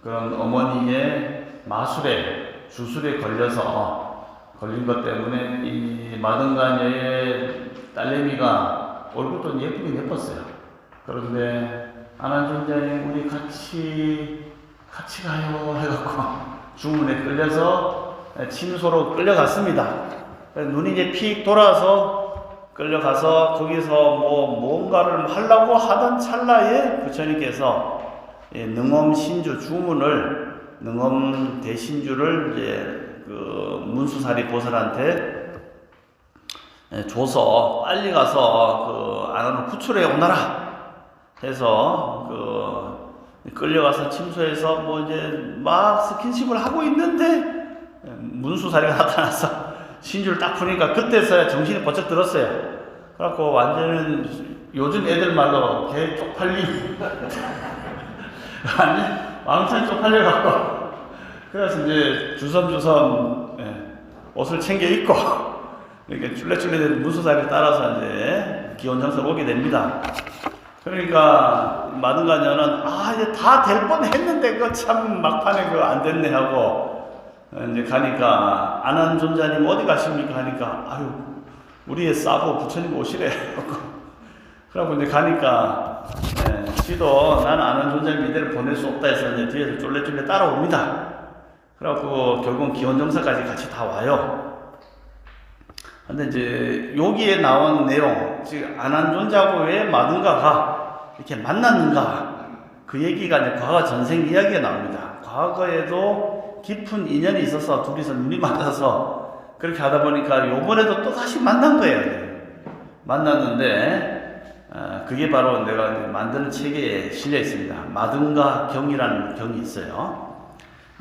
그런 어머니의 마술에 주술에 걸린 것 때문에 이 마등간여의 딸내미가 얼굴도 예쁘긴 예뻤어요. 그런데 안한존자님 우리 같이 가요 해갖고 주문에 끌려서 침소로 끌려갔습니다. 눈이 이제 픽 돌아서 끌려가서 거기서 뭔가를 하려고 하던 찰나에 부처님께서 능엄 신주 주문을, 능엄 대신주를 이제 그 문수사리 보살한테 줘서 빨리 가서 그 안원을 구출해 오너라 해서 끌려가서 침소에서 이제 막 스킨십을 하고 있는데 문수사리가 나타나서 신주를 딱 푸니까 그때서야 정신이 번쩍 들었어요. 그래갖고 완전히 요즘 애들 말로 개 쪽팔림 완전 왕창 쪽팔려갖고 그래서 이제 주섬주섬 옷을 챙겨 입고 이렇게 쫄래쫄래된 문수사리를 따라서 이제 기원정서로 오게 됩니다. 그러니까 마등간여는 이제 다 될 뻔했는데 그거 참 막판에 그거 안 됐네 하고 이제 가니까 안한존자님 어디 가십니까 하니까 아유 우리의 사부 부처님 오시래. 그러고 이제 가니까 지도 나는 안한존자님 이대로 보낼 수 없다 해서 이제 뒤에서 쫄래쫄래 따라옵니다. 그래갖고 결국은 기원정사까지 같이 다 와요. 근데 이제 여기에 나온 내용, 즉 안한존자고 왜 마등가가 이렇게 만났는가, 그 얘기가 이제 과거 전생 이야기가 나옵니다. 과거에도 깊은 인연이 있어서 둘이서 눈이 맞아서 그렇게 하다 보니까 요번에도 또 다시 만난 거예요. 만났는데 그게 바로 내가 만드는 책에 실려 있습니다. 마등가 경이라는 경이 있어요.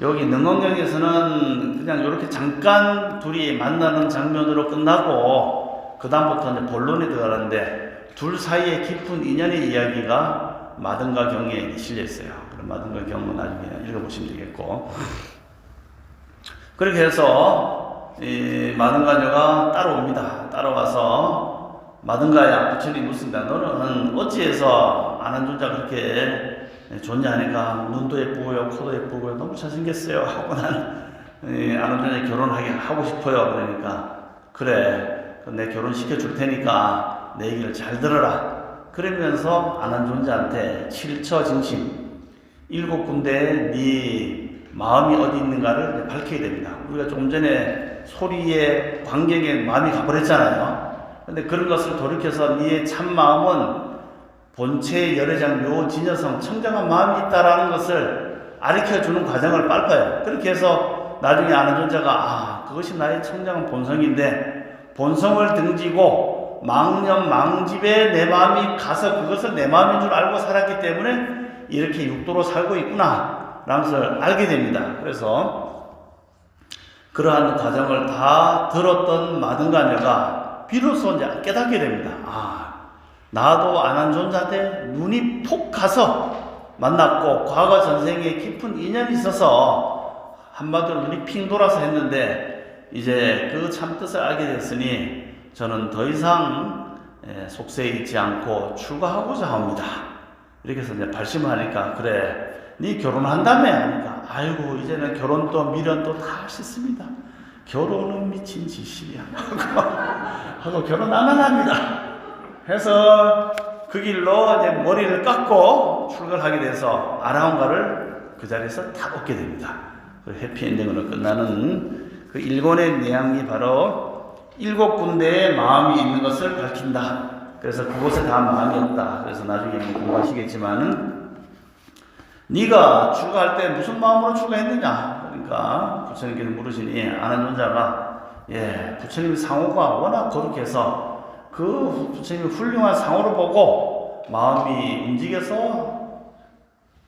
여기 능언경에서는 그냥 이렇게 잠깐 둘이 만나는 장면으로 끝나고 그 다음부터 이제 본론에 들어가는데 둘 사이에 깊은 인연의 이야기가 마등가 경에 실려 있어요. 그럼 마등가 경은 나중에 읽어보시면 되겠고. 그렇게 해서 이 마등가녀가 따라옵니다. 따라와서 마든가야 부처님 묻습니다. 너는 어찌해서 아난존자 그렇게 좋냐 하니까 눈도 예쁘고요, 코도 예쁘고요, 너무 잘생겼어요 하고 나는 아난존자 결혼하게 하고 싶어요. 그러니까 그래, 내 결혼 시켜줄 테니까 내 얘기를 잘 들어라. 그러면서 아난존자한테 칠처진심 7군데에 네 마음이 어디 있는가를 밝혀야 됩니다. 우리가 조금 전에 소리에 광경에 마음이 가버렸잖아요. 근데 그런 것을 돌이켜서 네의 참 마음은 본체 열애장 묘 진여성 청정한 마음이 있다라는 것을 가르쳐주는 과정을 밟아요. 그렇게 해서 나중에 아난존자가 그것이 나의 청정한 본성인데 본성을 등지고 망념 망집에 내 마음이 가서 그것을 내 마음인 줄 알고 살았기 때문에 이렇게 육도로 살고 있구나 라는 것을 알게 됩니다. 그래서 그러한 과정을 다 들었던 마든가녀가 비로소 이제 깨닫게 됩니다. 나도 아난존자한테 눈이 푹 가서 만났고 과거 전생에 깊은 인연이 있어서 한마디로 눈이 핑 돌아서 했는데 이제 그 참뜻을 알게 됐으니 저는 더 이상 속세에 있지 않고 출가하고자 합니다. 이렇게 해서 이제 발심을 하니까 그래 네 결혼한다며 하니까 아이고 이제는 결혼도 미련도 다 할 수 있습니다. 결혼은 미친 짓이야 하고 결혼 안 합니다. 해서 그 길로 이제 머리를 깎고 출가를 하게 돼서 아라운가를 그 자리에서 다 얻게 됩니다. 그 해피엔딩으로 끝나는 그 일본의 내용이 바로 7군데에 마음이 있는 것을 밝힌다. 그래서 그곳에 다 마음이 없다. 그래서 나중에 공부하시겠지만은 네가 출가할 때 무슨 마음으로 출가했느냐? 그러니까 부처님께서 물으시니 아난존자가 부처님 상호가 워낙 거룩해서 그 부처님의 훌륭한 상호를 보고 마음이 움직여서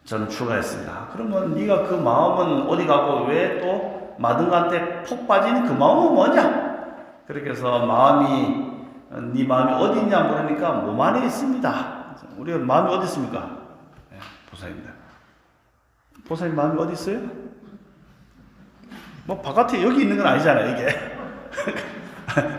저는 출가했습니다. 그러면 네가 그 마음은 어디 가고 왜 또 마든가한테 푹 빠진 그 마음은 뭐냐? 그렇게 해서 네 마음이 어디 있냐 물으니까 몸 안에 있습니다. 우리 마음이 어디 있습니까? 보살입니다. 보살님 마음이 어디 있어요? 뭐 바깥에 여기 있는 건 아니잖아요, 이게.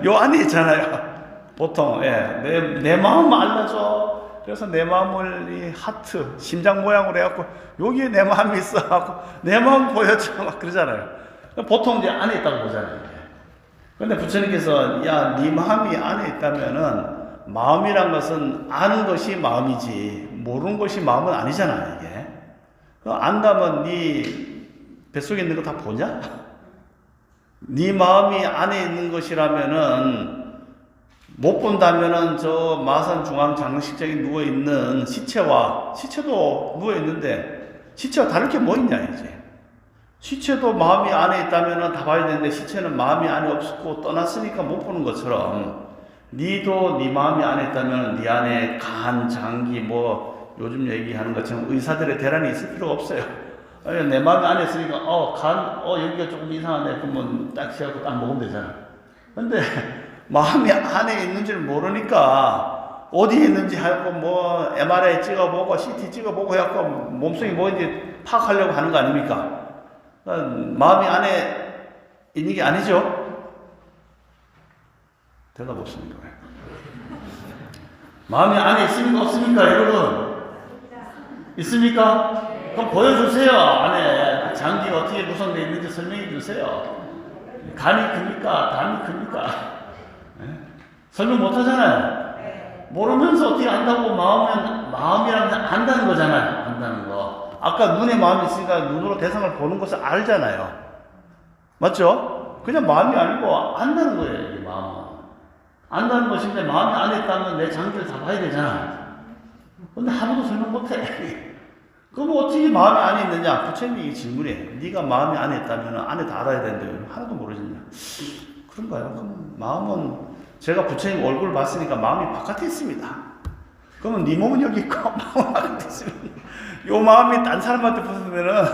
요 안에 있잖아요. 보통 내 마음 알려줘. 그래서 내 마음을 이 하트, 심장 모양으로 해갖고 여기에 내 마음이 있어 하고 내 마음 보여줘 막 그러잖아요. 보통 이제 안에 있다고 보잖아요. 그런데 부처님께서 네 마음이 안에 있다면은 마음이란 것은 아는 것이 마음이지 모르는 것이 마음은 아니잖아 이게. 안다면 네 뱃속에 있는 거 다 보냐? 네 마음이 안에 있는 것이라면은 못 본다면은 저 마산 중앙 장식장에 누워 있는 시체도 누워 있는데 시체와 다를 게 뭐 있냐 이제. 시체도 마음이 안에 있다면은 다 봐야 되는데 시체는 마음이 안에 없고 떠났으니까 못 보는 것처럼 네도 네 마음이 안에 있다면 네 안에 간, 장기 뭐 요즘 얘기하는 것처럼 의사들의 대란이 있을 필요가 없어요. 내 마음이 안에 있으니까 여기가 조금 이상하네 그러면 딱 시하고 딱 먹으면 되잖아. 근데 마음이 안에 있는 줄 모르니까 어디에 있는지 하고 뭐 MRI 찍어보고 CT 찍어보고 해갖고 몸속이 뭐인지 파악하려고 하는 거 아닙니까? 마음이 안에 있는 게 아니죠? 대답 없습니까? 마음이 안에 있습니까? 없습니까? 여러분? 있습니까? 그럼 보여주세요. 안에 장기가 어떻게 구성되어 있는지 설명해 주세요. 간이 큽니까? 담이 큽니까? 설명 못 하잖아요. 모르면서 어떻게 안다고 마음이라는 게 안다는 거잖아요. 안다는 거. 아까 눈에 마음이 있으니까 눈으로 대상을 보는 것을 알잖아요. 맞죠? 그냥 마음이 아니고 안다는 거예요. 이 마음은. 안다는 것인데 마음이 안에 있다면 내 장기를 다 봐야 되잖아. 근데 하나도 설명 못 해. 그럼 어떻게 마음이 안에 있느냐? 부처님이 질문이에요. 네가 마음이 안에 있다면 안에 다 알아야 되는데 하나도 모르겠냐? 그런가요? 그럼 마음은 제가 부처님 얼굴을 봤으니까 마음이 바깥에 있습니다. 그러면 네 몸은 여기 있고 마음은 바깥에 있습니다. 요 마음이 딴 사람한테 붙으면은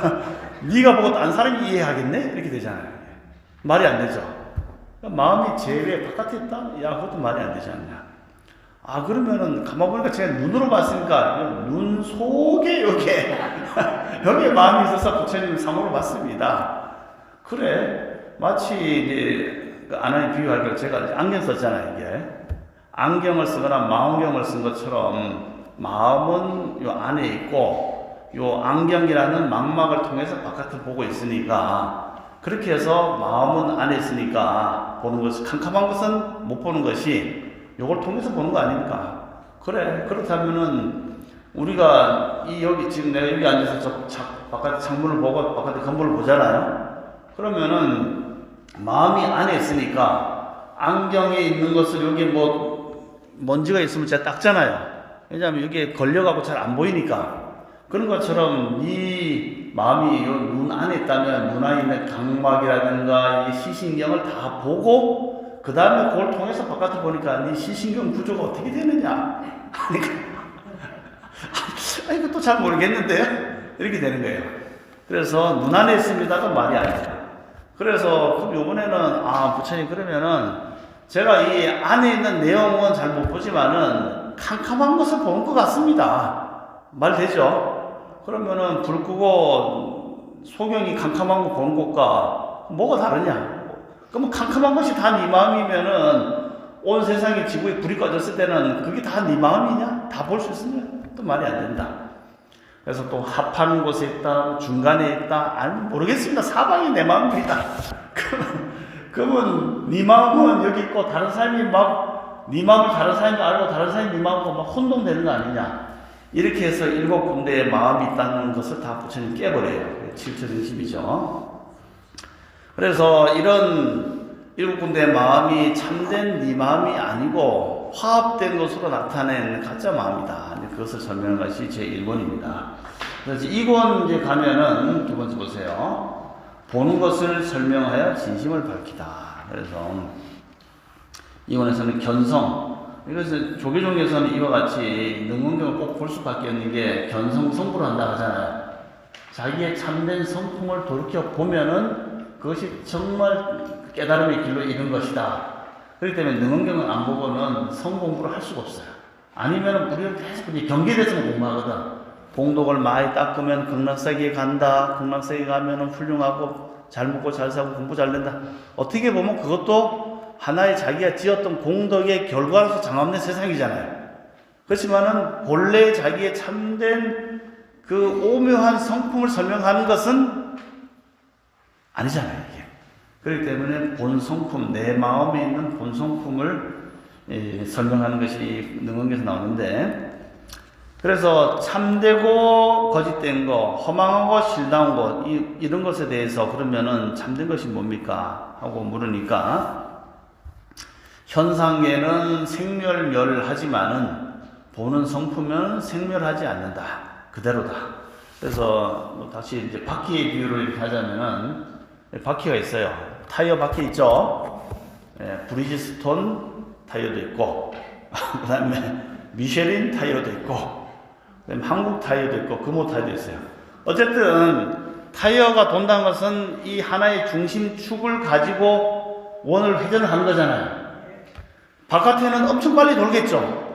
네가 보고 딴 사람이 이해하겠네? 이렇게 되잖아요. 말이 안 되죠. 마음이 제외 바깥에 있다? 야, 그것도 말이 안 되지 않냐? 그러면은 가만 보니까 제가 눈으로 봤으니까 눈 속에 여기에 마음이 있어서 부처님 상호를 봤습니다. 그래, 마치 이제 아나니 비유할 걸 제가 안경 썼잖아요, 이게. 안경을 쓰거나 망원경을 쓴 것처럼 마음은 요 안에 있고 요 안경이라는 망막을 통해서 바깥을 보고 있으니까, 그렇게 해서 마음은 안에 있으니까 보는 것이, 캄캄한 것은 못 보는 것이 요걸 통해서 보는 거 아닙니까? 그래, 그렇다면은 우리가 여기 지금 내가 여기 앉아서 바깥에 창문을 보고 바깥에 건물을 보잖아요. 그러면은 마음이 안에 있으니까 안경에 있는 것을, 여기 뭐 먼지가 있으면 제가 닦잖아요. 왜냐하면 여기에 걸려가고 잘 안 보이니까. 그런 것처럼 이 마음이 눈 안에 있다면 눈 안에 있는 각막이라든가 이 시신경을 다 보고 그 다음에 그걸 통해서 바깥을 보니까 이 시신경 구조가 어떻게 되느냐. 이것도 잘 모르겠는데요. 이렇게 되는 거예요. 그래서 눈 안에 있습니다가 말이 안 돼요. 그래서 그럼 요번에는 부처님 그러면은 제가 이 안에 있는 내용은 잘 못 보지만은 캄캄한 것을 보는 것 같습니다. 말 되죠? 그러면은 불 끄고 소경이 캄캄한 거 보는 것과 뭐가 다르냐? 그러면 캄캄한 것이 다 네 마음이면은 온 세상에 지구에 불이 꺼졌을 때는 그게 다 네 마음이냐? 다 볼 수 있으냐? 또 말이 안 된다. 그래서 또 합하는 곳에 있다, 중간에 있다, 아니 모르겠습니다. 사방이 내 마음입니다. 그러면 네 마음은 여기 있고 다른 사람이 막 네 마음을 다른 사람이 알고 다른 사람이 네 마음과 막 혼동되는 거 아니냐? 이렇게 해서 7군데의 마음이 있다는 것을 다 부처님 깨버려요. 7처등심이죠. 그래서 이런 7군데의 마음이 참된 네 마음이 아니고 화합된 것으로 나타낸 가짜 마음이다. 그것을 설명한 것이 제1권입니다. 그래서 이권 이제 가면은 두 번째 보세요. 보는 것을 설명하여 진심을 밝히다. 그래서 이권에서는 견성, 이것은 조계종에서는 이와 같이 능원경을 꼭 볼 수밖에 없는 게 견성성불을 한다 하잖아요. 자기의 참된 성품을 돌이켜 보면은 그것이 정말 깨달음의 길로 이른 것이다. 그렇기 때문에 능원경을 안 보고는 성공부를 할 수가 없어요. 아니면은 우리는 계속 경계대에서만 공부하거든. 공덕을 많이 닦으면 극락세계에 간다. 극락세계에 가면은 훌륭하고 잘 먹고 잘 사고 공부 잘 된다. 어떻게 보면 그것도 하나의 자기가 지었던 공덕의 결과로서 장합된 세상이잖아요. 그렇지만은 본래 자기의 참된 그 오묘한 성품을 설명하는 것은 아니잖아요, 이게. 그렇기 때문에 본성품, 내 마음에 있는 본성품을 설명하는 것이 능언경에서 나오는데, 그래서 참되고 거짓된 거, 허망하고 실다운 것, 이런 것에 대해서 그러면은 참된 것이 뭡니까? 하고 물으니까, 현상계는 생멸멸하지만은 보는 성품은 생멸하지 않는다. 그대로다. 그래서 뭐 다시 이제 바퀴의 비유를 이렇게 하자면은, 바퀴가 있어요. 타이어 바퀴 있죠? 브리지스톤 타이어도 있고, 그 다음에 미쉐린 타이어도 있고, 그다음에 한국 타이어도 있고, 금호 타이어도 있어요. 어쨌든 타이어가 돈다는 것은 이 하나의 중심축을 가지고 원을 회전을 하는 거잖아요. 바깥에는 엄청 빨리 돌겠죠.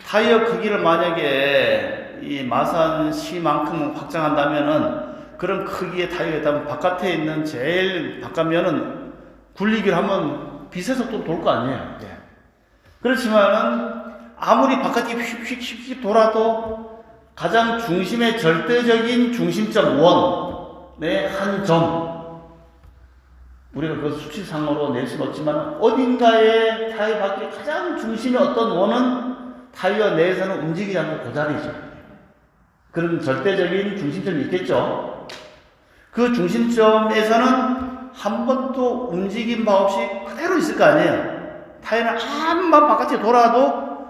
타이어 크기를 만약에 이 마산시만큼 확장한다면은 그런 크기의 타이어에다가 바깥에 있는 제일 바깥면은 굴리기를 하면 비세속도로 돌 거 아니에요. 네. 그렇지만은 아무리 바깥이 휙휙휙 돌아도 가장 중심의 절대적인 중심점 원의 한 점, 우리가 그 수치상으로 낼 수는 없지만 어딘가에 타이어 바퀴 가장 중심의 어떤 원은 타이어 내에서는 움직이지 않고 그 자리죠. 그런 절대적인 중심점이 있겠죠. 그 중심점에서는 한 번도 움직임 바 없이 그대로 있을 거 아니에요. 타이어는 한번 바깥에 돌아도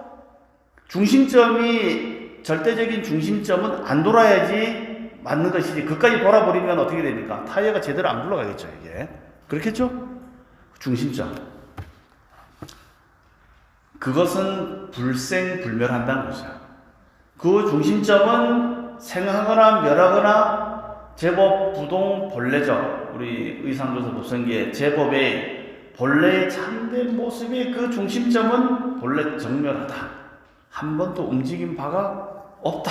중심점이, 절대적인 중심점은 안 돌아야지 맞는 것이지, 그까지 돌아버리면 어떻게 됩니까? 타이어가 제대로 안 굴러가겠죠, 이게. 그렇겠죠? 중심점. 그것은 불생불멸한다는 거죠. 그 중심점은 생하거나 멸하거나 제법 부동 본래죠. 우리 의상조서 법성기에 제법의 본래의 참된 모습의 그 중심점은 본래 정멸하다. 한 번도 움직인 바가 없다.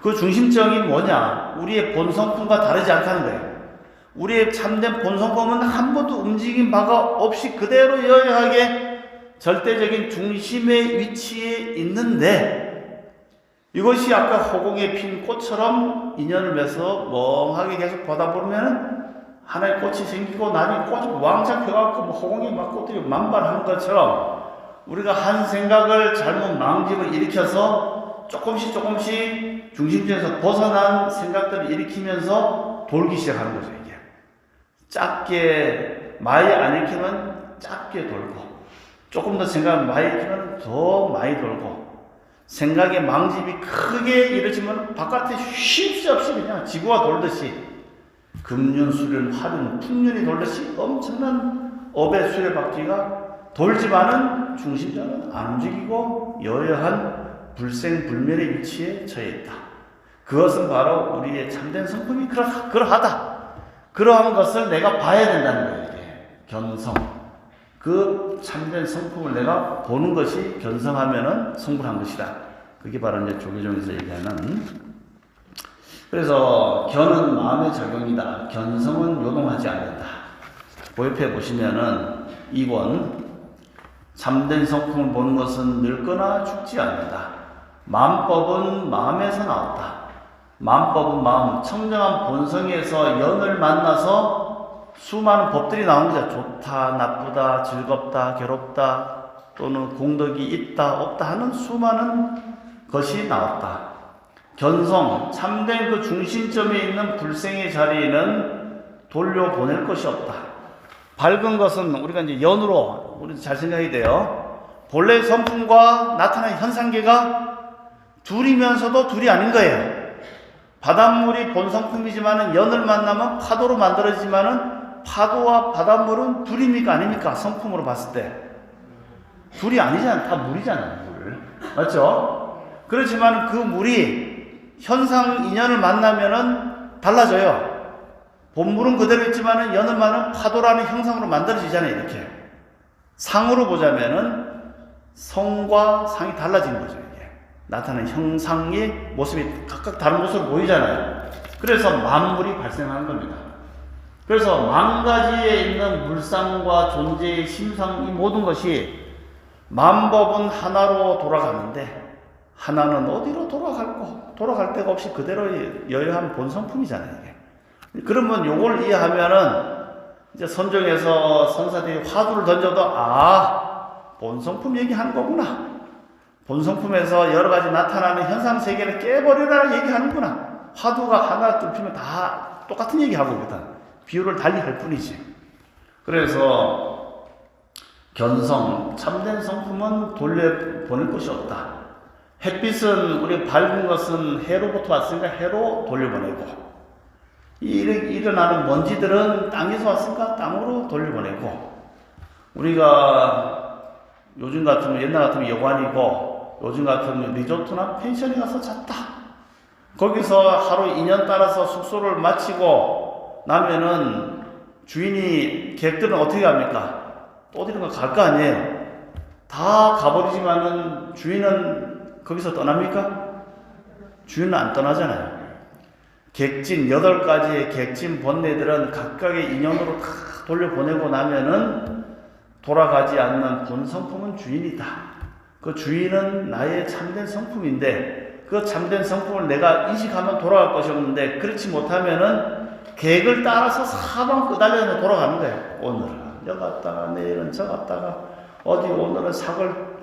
그 중심점이 뭐냐? 우리의 본성품과 다르지 않다는 거예요. 우리의 참된 본성품은 한 번도 움직인 바가 없이 그대로 여여하게 절대적인 중심의 위치에 있는데 이것이 아까 허공에 핀 꽃처럼 인연을 맺어 멍하게 계속 보다 보면 하나의 꽃이 생기고 나중에 꽃이 왕창 펴갖고 뭐 허공에 막 꽃들이 만발한 것처럼 우리가 한 생각을 잘못 망집을 일으켜서 조금씩 중심지에서 벗어난 생각들을 일으키면서 돌기 시작하는 거죠. 이게 작게 많이 안 일으키면 작게 돌고 조금 더 생각을 많이 일으키면 더 많이 돌고 생각의 망집이 크게 이루어지면 바깥에 쉴 새 없이 그냥 지구가 돌듯이 금륜, 수륜, 화륜, 풍륜이 돌듯이 엄청난 업의 수레바퀴가 돌지만은 중심자는 안 움직이고 여여한 불생불멸의 위치에 처해 있다. 그것은 바로 우리의 참된 성품이 그러하다. 그러한 것을 내가 봐야 된다는 거예요. 이게 견성. 그 참된 성품을 내가 보는 것이 견성하면은 성불한 것이다. 그게 바로 이제 조계종에서 얘기하는. 그래서 견은 마음의 작용이다. 견성은 요동하지 않는다. 그 옆에 보시면은 2권 참된 성품을 보는 것은 늙거나 죽지 않는다. 마음법은 마음에서 나왔다. 마음법은 마음, 청정한 본성에서 연을 만나서 수많은 법들이 나오는 거죠. 좋다, 나쁘다, 즐겁다, 괴롭다, 또는 공덕이 있다, 없다 하는 수많은 것이 나왔다. 견성, 참된 그 중심점에 있는 불생의 자리에는 돌려보낼 것이 없다. 밝은 것은 우리가 이제 연으로 우리 잘 생각이 돼요. 본래 성품과 나타나는 현상계가 둘이면서도 둘이 아닌 거예요. 바닷물이 본 성품이지만은 연을 만나면 파도로 만들어지지만은 파도와 바닷물은 둘입니까 아닙니까? 성품으로 봤을 때 둘이 아니잖아. 다 물이잖아요. 물. 맞죠? 그렇지만 그 물이 현상 인연을 만나면은 달라져요. 본물은 그대로 있지만은 연을 만나면 파도라는 형상으로 만들어지잖아요. 이렇게 상으로 보자면은 성과 상이 달라지는 거죠. 이게 나타나는 형상의 모습이 각각 다른 모습으로 보이잖아요. 그래서 만물이 발생하는 겁니다. 그래서 만가지에 있는 물상과 존재의 심상 이 모든 것이 만법은 하나로 돌아가는데 하나는 어디로 돌아갈고 돌아갈 데가 없이 그대로 여여한 본성품이잖아요. 이게. 그러면 요걸 이해하면은 이제 선종에서 선사들이 화두를 던져도 본성품 얘기하는 거구나. 본성품에서 여러 가지 나타나는 현상 세계를 깨버리라는 얘기하는구나. 화두가 하나 뚫히면 다 똑같은 얘기하고 있거든. 비유를 달리 할 뿐이지. 그래서 견성, 참된 성품은 돌려보낼 것이 없다. 햇빛은 우리 밝은 것은 해로부터 왔으니까 해로 돌려보내고 일어나는 먼지들은 땅에서 왔으니까 땅으로 돌려보내고 우리가 요즘 같으면 옛날 같으면 여관이고 요즘 같으면 리조트나 펜션에 가서 잤다. 거기서 하루 2년 따라서 숙소를 마치고 나면은 주인이 객들은 어떻게 합니까? 또 어디론가 갈 거 아니에요. 다 가버리지만은 주인은 거기서 떠납니까? 주인은 안 떠나잖아요. 객진 8가지의 객진 번뇌들은 각각의 인연으로 다 돌려보내고 나면은 돌아가지 않는 본성품은 주인이다. 그 주인은 나의 참된 성품인데 그 참된 성품을 내가 인식하면 돌아갈 것이 없는데 그렇지 못하면은 계획을 따라서 사방 끄달려서 돌아가는 거예요. 오늘은 여기 갔다가 내일은 저 갔다가 어디 오늘은 사걸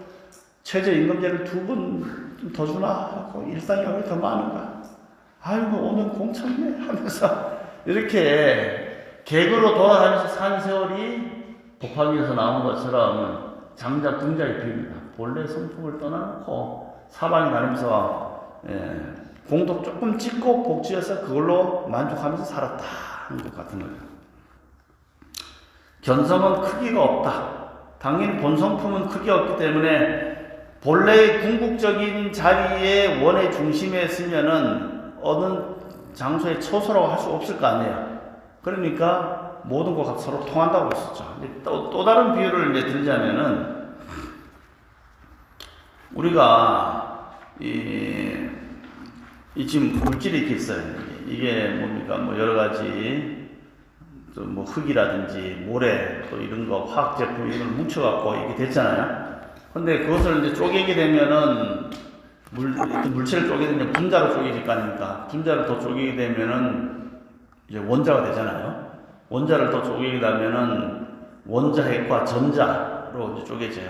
최저임금제를 2번 더 주나 하고 일당이 왜 더 많은가? 아이고 오늘 공쳤네 하면서 이렇게 계획으로 돌아다니면서 산 세월이 복화기에서 나온 것처럼 장작 등작이 비입니다. 본래 성품을 떠나놓고 사방에 다니면서 공덕 조금 찍고 복지해서 그걸로 만족하면서 살았다 하는 것 같은 거예요. 견성은 크기가 없다. 당연히 본성품은 크기가 없기 때문에 본래의 궁극적인 자리에 원의 중심에 있으면은 어느 장소에 처소라고 할 수 없을 거 아니에요. 그러니까 모든 것과 서로 통한다고 했었죠. 또 다른 비유를 이제 들자면은 우리가 이 지금 물질이 이렇게 있어요. 이게 뭡니까? 뭐 여러 가지 뭐 흙이라든지 모래 또 이런 거 화학 제품 이걸 뭉쳐갖고 이게 됐잖아요. 근데 그것을 이제 쪼개게 되면은 물체를 쪼개게 되면 분자로 쪼개질 거 아닙니까? 분자를 더 쪼개게 되면은 이제 원자가 되잖아요. 원자를 더 쪼개게 되면은 원자핵과 전자로 이제 쪼개져요.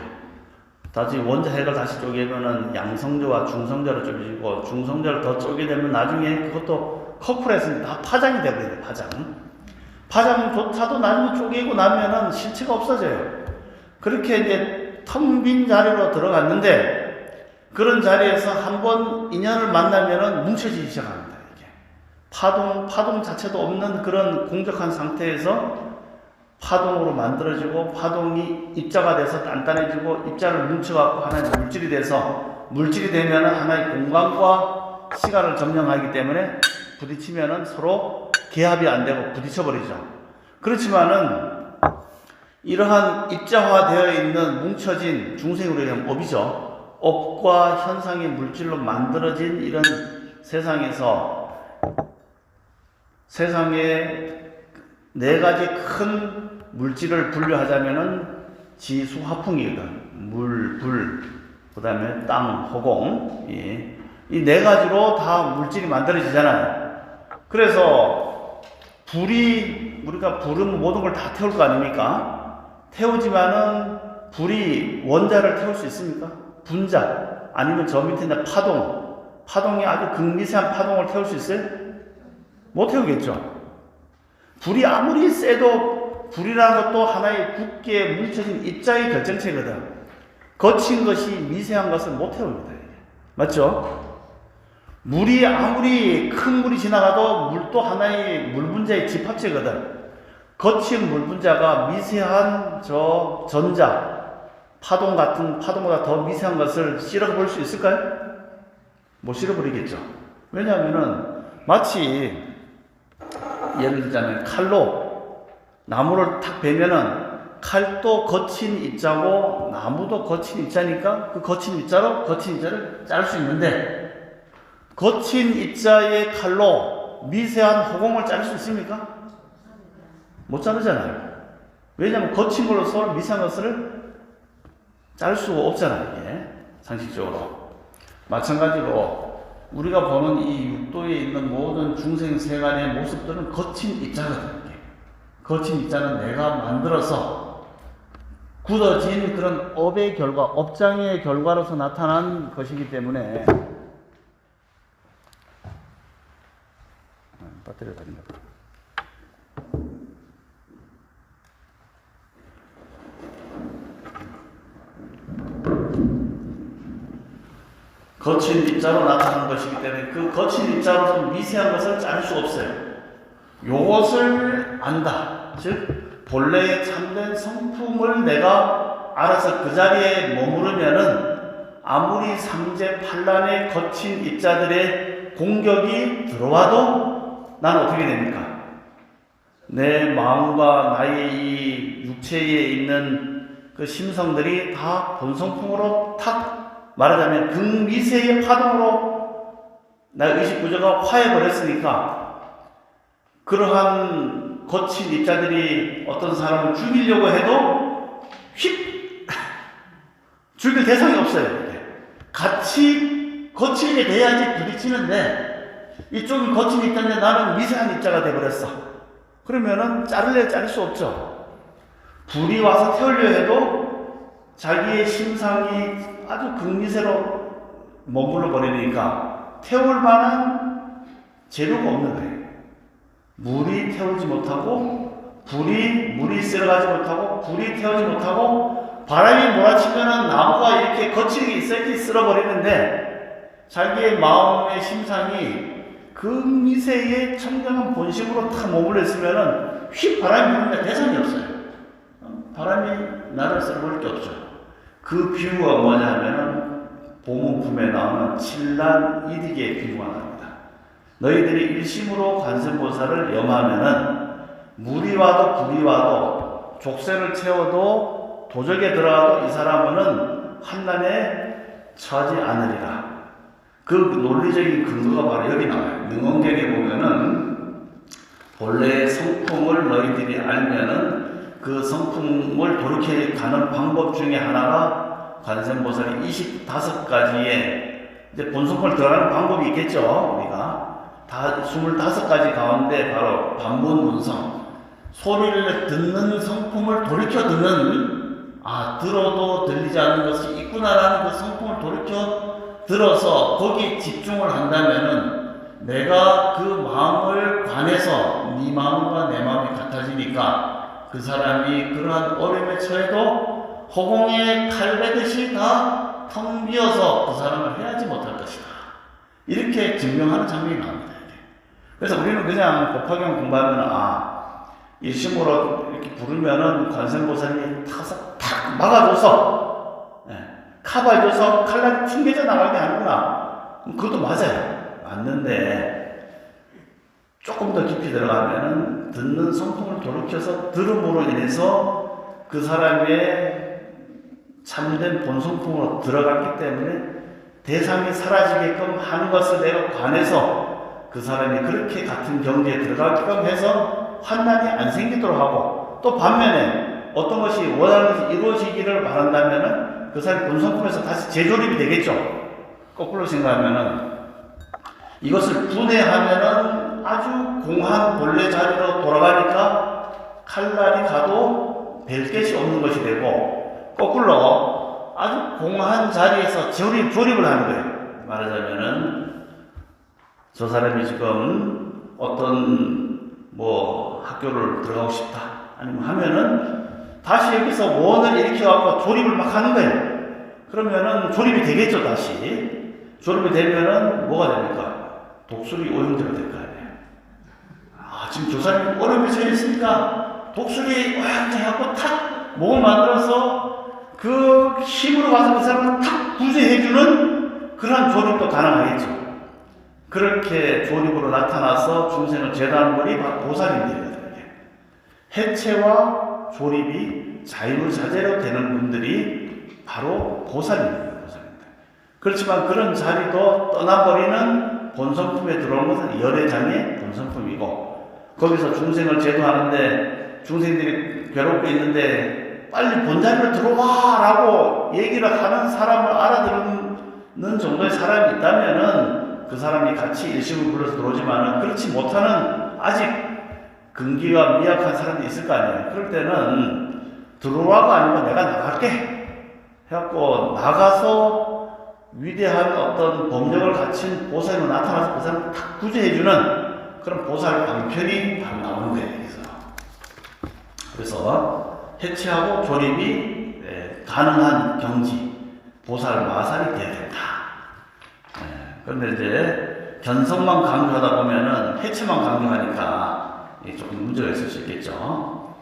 다시 원자핵을 다시 쪼개면은 양성자와 중성자로 쪼개지고, 중성자를 더 쪼개게 되면 나중에 그것도 커플해서 다 파장이 되거든요. 파장조차도 나중에 쪼개고 나면은 실체가 없어져요. 그렇게 이제 텅 빈 자리로 들어갔는데, 그런 자리에서 한번 인연을 만나면은 뭉쳐지기 시작합니다. 이게 파동 자체도 없는 그런 공적한 상태에서 파동으로 만들어지고, 파동이 입자가 돼서 단단해지고, 입자를 뭉쳐갖고 하나의 물질이 돼서, 물질이 되면은 하나의 공간과 시간을 점령하기 때문에 부딪히면은 서로 개합이 안 되고 부딪혀버리죠. 그렇지만은 이러한 입자화되어 있는 뭉쳐진, 중생으로 얘기하면 업이죠. 업과 현상의 물질로 만들어진 이런 세상에 네 가지 큰 물질을 분류하자면은 지수 화풍이거든. 물, 불, 그 다음에 땅, 허공. 이 네 가지로 다 물질이 만들어지잖아요. 그래서 우리가 불은 모든 걸 다 태울 거 아닙니까? 태우지만은 불이 원자를 태울 수 있습니까? 분자, 아니면 저 밑에 있는 파동이 아주 극미세한 파동을 태울 수 있어요? 못 태우겠죠. 불이 아무리 세도 불이라는 것도 하나의 굳게 뭉쳐진 입자의 결정체거든. 거친 것이 미세한 것을 못 태웁니다. 맞죠? 물이 아무리 큰 물이 지나가도 물도 하나의 물 분자의 집합체거든. 거친 물 분자가 미세한 저 전자, 파동 같은 파동보다 더 미세한 것을 실어볼 수 있을까요? 못 실어버리겠죠. 왜냐하면은 마치 예를 들자면 칼로 나무를 탁 베면은 칼도 거친 입자고 나무도 거친 입자니까 그 거친 입자로 거친 입자를 자를 수 있는데, 거친 입자의 칼로 미세한 허공을 자를 수 있습니까? 못 자르잖아요. 왜냐하면 거친 걸로서 미세한 것을 자를 수가 없잖아요. 이게 상식적으로. 마찬가지로 우리가 보는 이 육도에 있는 모든 중생 세간의 모습들은 거친 입자거든요. 거친 입자는 내가 만들어서 굳어진 그런 업의 결과, 업장의 결과로서 나타난 것이기 때문에. 배터리가 아닌가 봐. 거친 입자로 나타난 것이기 때문에 그 거친 입자로서 미세한 것을 자를 수 없어요. 요것을 안다. 즉 본래의 참된 성품을 내가 알아서 그 자리에 머무르면은 아무리 삼재팔란의 거친 입자들의 공격이 들어와도 나는 어떻게 됩니까? 내 마음과 나의 이 육체에 있는 그 심성들이 다 본성품으로 탁 말하자면 극미세의 파동으로 나의 의식 구조가 화해버렸으니까, 그러한 거친 입자들이 어떤 사람을 죽이려고 해도 휙 죽일 대상이 없어요. 같이 거칠게 돼야지 부딪히는데, 이쪽이 거친 입자인데 나는 미세한 입자가 돼버렸어. 그러면은 자를 수 없죠. 불이 와서 태우려 해도 자기의 심상이 아주 극미세로 머물러 버리니까 태울 만한 재료가 없는 거예요. 물이 태우지 못하고, 물이 쓸어가지 못하고, 불이 태우지 못하고, 바람이 몰아치면은 나무가 이렇게 거칠게 있어야지 쓸어버리는데, 자기의 마음의 심상이 극미세의 청정한 본심으로 탁 머물러 있으면은 휙 바람이 부는데 대상이 없어요. 바람이 나를 쓸어버릴 게 없죠. 그 비유가 뭐냐 하면은 보문품에 나오는 칠란이득의 비유가 나옵니다. 너희들이 일심으로 관세음보살을 염하면은 물이 와도 불이 와도 족쇄를 채워도 도적에 들어가도 이 사람은 환난에 처하지 않으리라. 그 논리적인 근거가 바로 여기 나와요. 능언경에 보면은 본래의 성품을 너희들이 알면은 그 성품을 돌이켜 가는 방법 중에 하나가 관세음보살이 25가지의 이제 본성품을 들어가는 방법이 있겠죠. 우리가 다 25가지 가운데 바로 반문문성, 소리를 듣는 성품을 돌이켜 듣는, 들어도 들리지 않는 것이 있구나라는 그 성품을 돌이켜 들어서 거기에 집중을 한다면은 내가 그 마음을 관해서 네 마음과 내 마음이 같아지니까 그 사람이 그러한 어려움에 처해도 허공에 칼 베듯이 다 텅 비어서 그 사람을 해하지 못할 것이다. 이렇게 증명하는 장면이 나옵니다. 그래서 우리는 그냥 법화경 공부하면 일심으로 이렇게 부르면은 관세음보살이 타서 탁 막아줘서 카바해줘서 칼날이 튕겨져 나가게 하는구나. 그것도 맞아요. 맞는데 조금 더 깊이 들어가면은 듣는 성품을 돌이켜서 들음으로 인해서 그 사람의 참된 본성품으로 들어갔기 때문에 대상이 사라지게끔 하는 것을 내가 관해서 그 사람이 그렇게 같은 경지에 들어가게끔 해서 환난이 안 생기도록 하고, 또 반면에 어떤 것이 원하는 것이 이루어지기를 바란다면은 그 사람의 본성품에서 다시 재조립이 되겠죠. 거꾸로 생각하면은 이것을 분해하면은 아주 공한 본래 자리로 돌아가니까 칼날이 가도 별 것이 없는 것이 되고, 거꾸로 아주 공한 자리에서 조립을 하는 거예요. 말하자면은 저 사람이 지금 어떤 학교를 들어가고 싶다 아니면 하면은 다시 여기서 원을 일으켜갖고 조립을 막 하는 거예요. 그러면은 조립이 되겠죠. 다시 조립이 되면은 뭐가 됩니까? 독수리 오형제가 될 거 아니에요. 지금 저 사람이 어려움에 처해 있으니까 독수리 오형제 해갖고 탁 몸을 만들어서 그 힘으로 가서 그 사람을 탁 구제해주는 그런 조립도 가능하겠죠. 그렇게 조립으로 나타나서 중생을 제도하는 분이 바로 보살인들이거든요. 해체와 조립이 자유자재로 되는 분들이 바로 보살입니다. 그렇지만 그런 자리도 떠나버리는 본성품에 들어오는 것은 열애장의 본성품이고, 거기서 중생을 제도하는데 중생들이 괴롭고 있는데 빨리 본자리로 들어와 라고 얘기를 하는 사람을 알아듣는 정도의 사람이 있다면은 그 사람이 같이 일심을 불러서 들어오지만은 그렇지 못하는 아직 근기가 미약한 사람이 있을 거 아니에요. 그럴 때는 들어와가 아니고 내가 나갈게 해갖고 나가서 위대한 어떤 법력을 갖춘 보살로 나타나서 그 사람을 탁 구제해주는 그런 보살 방편이 바로 나오는 거예요. 그래서 해체하고 조립이 가능한 경지, 보살 마살이 되어야 된다. 그런데 이제 견성만 강조하다 보면은 해체만 강조하니까 조금 문제가 있을 수 있겠죠.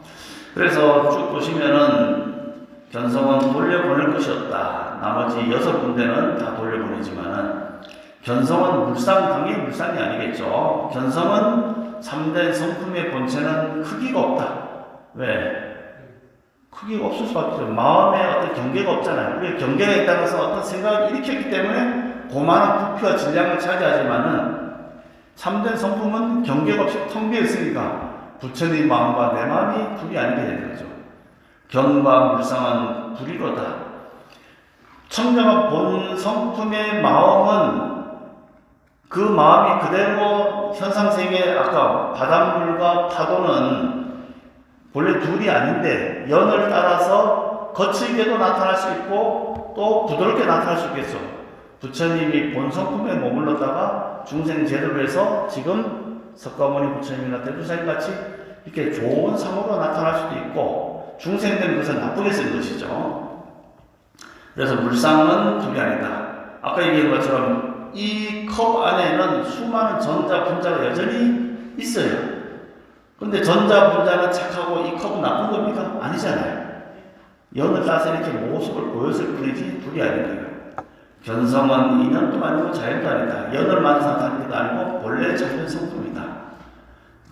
그래서 쭉 보시면은 견성은 돌려보낼 것이 없다. 나머지 6군데는 다 돌려보내지만은 견성은 당연히 물상이 아니겠죠. 견성은 참된 성품의 본체는 크기가 없다. 왜? 크기가 없을 수밖에 없어요. 마음에 어떤 경계가 없잖아요. 우리가 경계가 있다고 해서 어떤 생각을 일으켰기 때문에 고만한 부피와 질량을 차지하지만은 참된 성품은 경계가 없이 텅 비어 있으니까 부처님 마음과 내 마음이 둘이 아니게 되는 거죠. 견과 물상은 불이로다. 청정한 본 성품의 마음은 그 마음이 그대로 현상세계, 아까 바닷물과 파도는 본래 둘이 아닌데 연을 따라서 거칠게도 나타날 수 있고 또 부드럽게 나타날 수 있겠죠. 부처님이 본성품에 머물렀다가 중생 제도를 해서 지금 석가모니 부처님이나 대두사님 같이 이렇게 좋은 상으로 나타날 수도 있고, 중생되는 것은 나쁘게 쓴 것이죠. 그래서 물상은 둘이 아니다. 아까 얘기한 것처럼 이 컵 안에는 수많은 전자, 분자가 여전히 있어요. 근데 전자, 분자는 착하고 이 컵은 나쁜 겁니까? 아니잖아요. 연을 따서 이렇게 모습을 보였을 뿐이지 둘이 아닙니다. 견성은 인연도 아니고 자연도 아니다. 연을 만삭하는 것도 아니고 본래 참된 성품이다.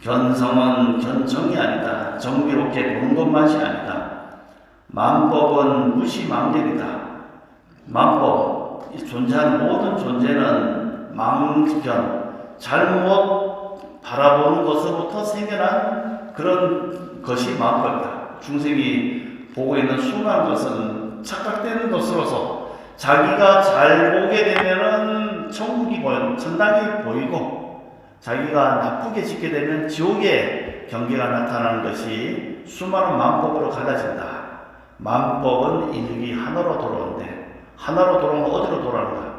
견성은 견정이 아니다. 정비롭게 보는 것만이 아니다. 만법은 무시망견이다. 만법, 존재하는 모든 존재는 망견, 잘못 바라보는 것으로부터 생겨난 그런 것이 만법이다. 중생이 보고 있는 수많은 것은 착각되는 것으로서 자기가 잘 보게 되면은 천국이 천당이 보이고 자기가 나쁘게 짓게 되면 지옥의 경계가 나타나는 것이 수많은 만법으로 갈라진다. 만법은 인육이 하나로 돌아오는데 하나로 돌아오면 어디로 돌아오는가?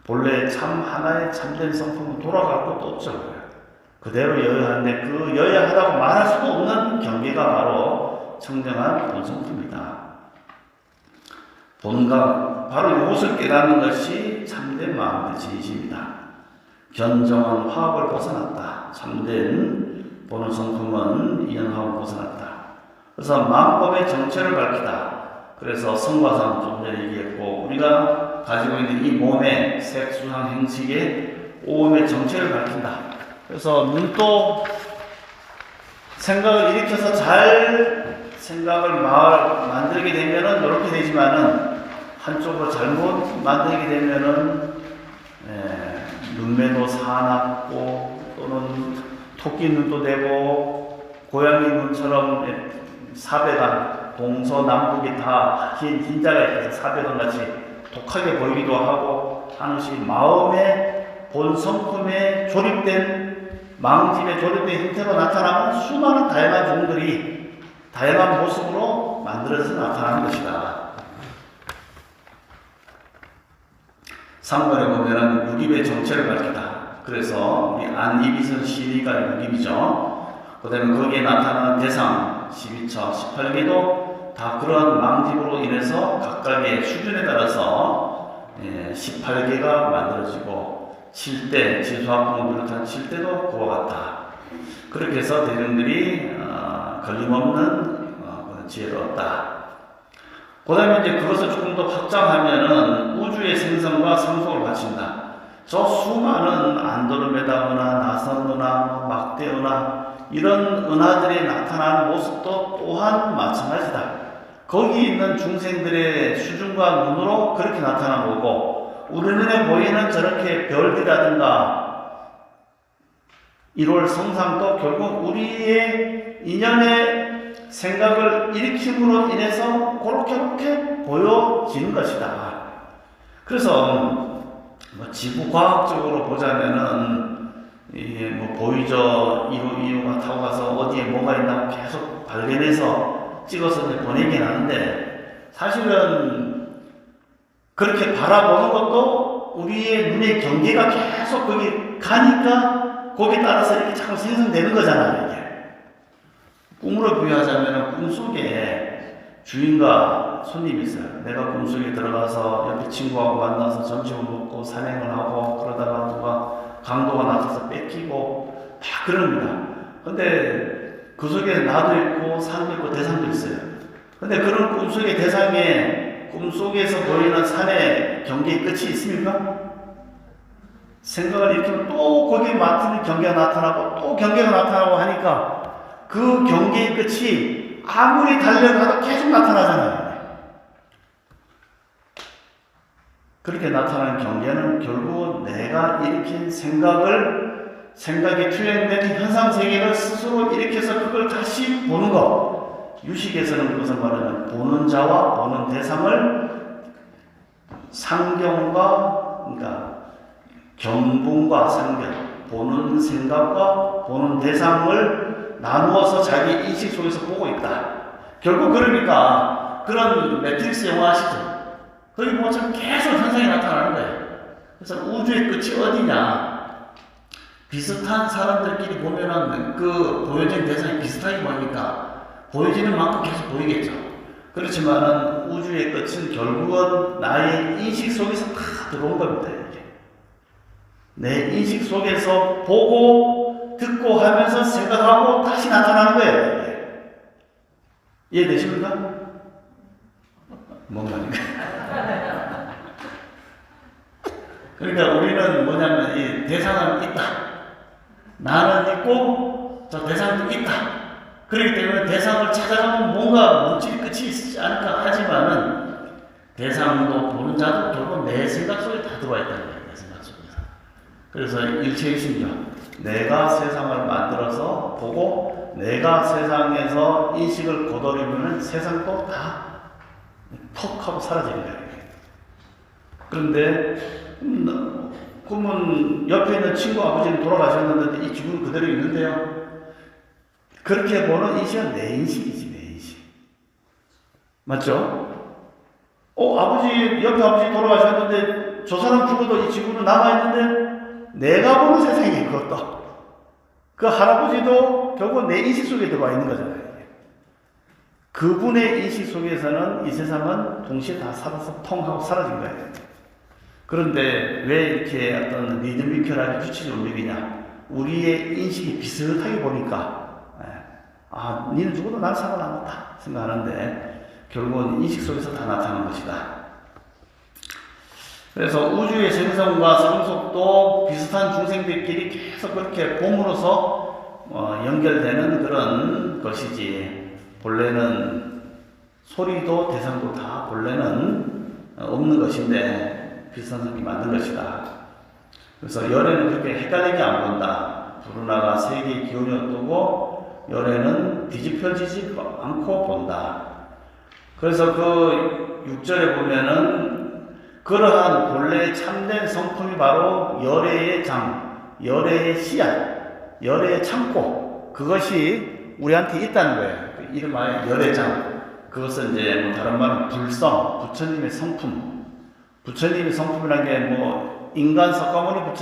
본래 참 하나의 참된 성품은 돌아갈 것도 없죠. 그대로 여여한데 그 여여하다고 말할 수도 없는 경계가 바로 청정한 본성품이다. 본감, 바로 이것을 깨닫는 것이 참된 마음의 진심이다. 견정한 화합을 벗어났다. 참된 보는 성품은 인연화합을 벗어났다. 그래서 마음법의 정체를 밝히다. 그래서 성과상 좀 전에 얘기했고 우리가 가지고 있는 이 몸의 색수상 행식의 오음의 정체를 밝힌다. 그래서 눈도 생각을 일으켜서 잘 생각을 만들게 되면은 이렇게 되지만은 한쪽으로 잘못 만들게 되면은 눈매도 사납고 또는 토끼 눈도 되고 고양이 눈처럼 사배간 동서남북이 다 흰자가 있어서 사배간 같이 독하게 보이기도 하고 하는 것이 마음의 본 성품에 조립된 망집에 조립된 형태로 나타나면 수많은 다양한 종들이 다양한 모습으로 만들어서 나타나는 것이다. 3번에 보면은 육입의 정체를 밝히다. 그래서 우리 안이비선 시리가 육입이죠. 그 다음에 거기에 나타나는 대상 12처, 18개도 다 그런 망집으로 인해서 각각의 수준에 따라서 18개가 만들어지고 7대, 지수학공을 비롯한 7대도 그와 같다. 그렇게 해서 대중들이 걸림없는 지혜를 얻다. 그 다음에 이제 그것을 조금 더 확장하면은 우주의 생성과 상속을 바친다. 저 수많은 안드로메다은하, 나선은하, 막대은하 이런 은하들이 나타나는 모습도 또한 마찬가지다. 거기 있는 중생들의 수준과 눈으로 그렇게 나타나는 거고 우리 눈에 보이는 저렇게 별들이라든가 1월 성상도 결국 우리의 인연의 생각을 일으킴으로 인해서 그렇게 보여지는 것이다. 그래서 지구 과학적으로 보자면은 이게 보이저 1호 타고 가서 어디에 뭐가 있나 계속 발견해서 찍어서 보내긴 하는데 사실은 그렇게 바라보는 것도 우리의 눈의 경계가 계속 거기 가니까 거기에 따라서 이렇게 자꾸 생성되는 거잖아요. 이게. 꿈으로 비유하자면 꿈속에 주인과 손님이 있어요. 내가 꿈속에 들어가서 옆에 친구하고 만나서 점심을 먹고 산행을 하고 그러다가 누가 강도가 나타나서 뺏기고 다 그럽니다. 근데 그 속에 나도 있고 산도 있고 대상도 있어요. 근데 그런 꿈속의 대상에 꿈속에서 보이는 산의 경계의 끝이 있습니까? 생각을 일으키면 또 거기에 맞는 경계가 나타나고 또 경계가 나타나고 하니까 그 경계의 끝이 아무리 달려가도 계속 나타나잖아요. 그렇게 나타나는 경계는 결국 내가 일으킨 생각이 투영된 현상세계를 스스로 일으켜서 그걸 다시 보는 것. 유식에서는 그것을 말하면 보는 자와 보는 대상을 상경과 그러니까 경분과 상경, 보는 생각과 보는 대상을 나누어서 자기 인식 속에서 보고 있다. 결국 그러니까 그런 매트릭스 영화 아시죠? 거기 보면 계속 현상이 나타나는 거예요. 그래서 우주의 끝이 어디냐? 비슷한 사람들끼리 보면은 그 보여진 대상이 비슷하게 보이니까 보여지는 만큼 계속 보이겠죠. 그렇지만은 우주의 끝은 결국은 나의 인식 속에서 다 들어온 겁니다. 이게. 내 인식 속에서 보고 듣고 하면서 생각하고 다시 나타나는 거예요. 이게. 이해되십니까? 뭔 말인가? 그러니까 우리는 뭐냐면 이 대상은 있다. 나는 있고 저 대상도 있다. 그렇기 때문에 대상을 찾아가면 뭔가 물질 끝이 있지 않을까 하지만은 대상도 보는 자도 결국 내 생각 속에 다 들어와 있다는 거예요. 내 생각 속에서. 그래서 일체이심이죠. 내가 세상을 만들어서 보고 내가 세상에서 인식을 거둬들이면 세상도 다 퍽 하고 사라지는 거예요. 그런데 그러면 옆에 있는 친구 아버지는 돌아가셨는데 이 지구는 그대로 있는데요. 그렇게 보는 인식은 내 인식이지, 내 인식. 맞죠? 아버지, 옆에 아버지 돌아가셨는데 저 사람 죽어도 이 지구는 남아있는데 내가 보는 세상이 그것도. 그 할아버지도 결국 내 인식 속에 들어와 있는 거잖아요. 그분의 인식 속에서는 이 세상은 동시에 다 살아서 펑 하고 사라진 거예요. 그런데 왜 이렇게 어떤 리드미컬하게 규칙을 움직이냐? 우리의 인식이 비슷하게 보니까 니는 죽어도 난 살아남았다 생각하는데 결국은 인식 속에서 다 나타나는 것이다. 그래서 우주의 생성과 상속도 비슷한 중생들끼리 계속 그렇게 봄으로써 연결되는 그런 것이지, 본래는 소리도 대상도 다 본래는 없는 것인데 비슷한 성이 만든 것이다. 그래서 열애는 그렇게 헷갈리게 안 본다. 브루나가 세계의 기운이 어떠고 열애는 뒤집혀지지 않고 본다. 그래서 그 6절에 보면은 그러한 본래의 참된 성품이 바로 열애의 장, 열애의 씨앗, 열애의 창고, 그것이 우리한테 있다는 거예요. 이름하여 열애장. 그것은 이제 뭐 다른 말은 불성, 부처님의 성품. 부처님의 성품이라는 게 뭐 인간 석가모니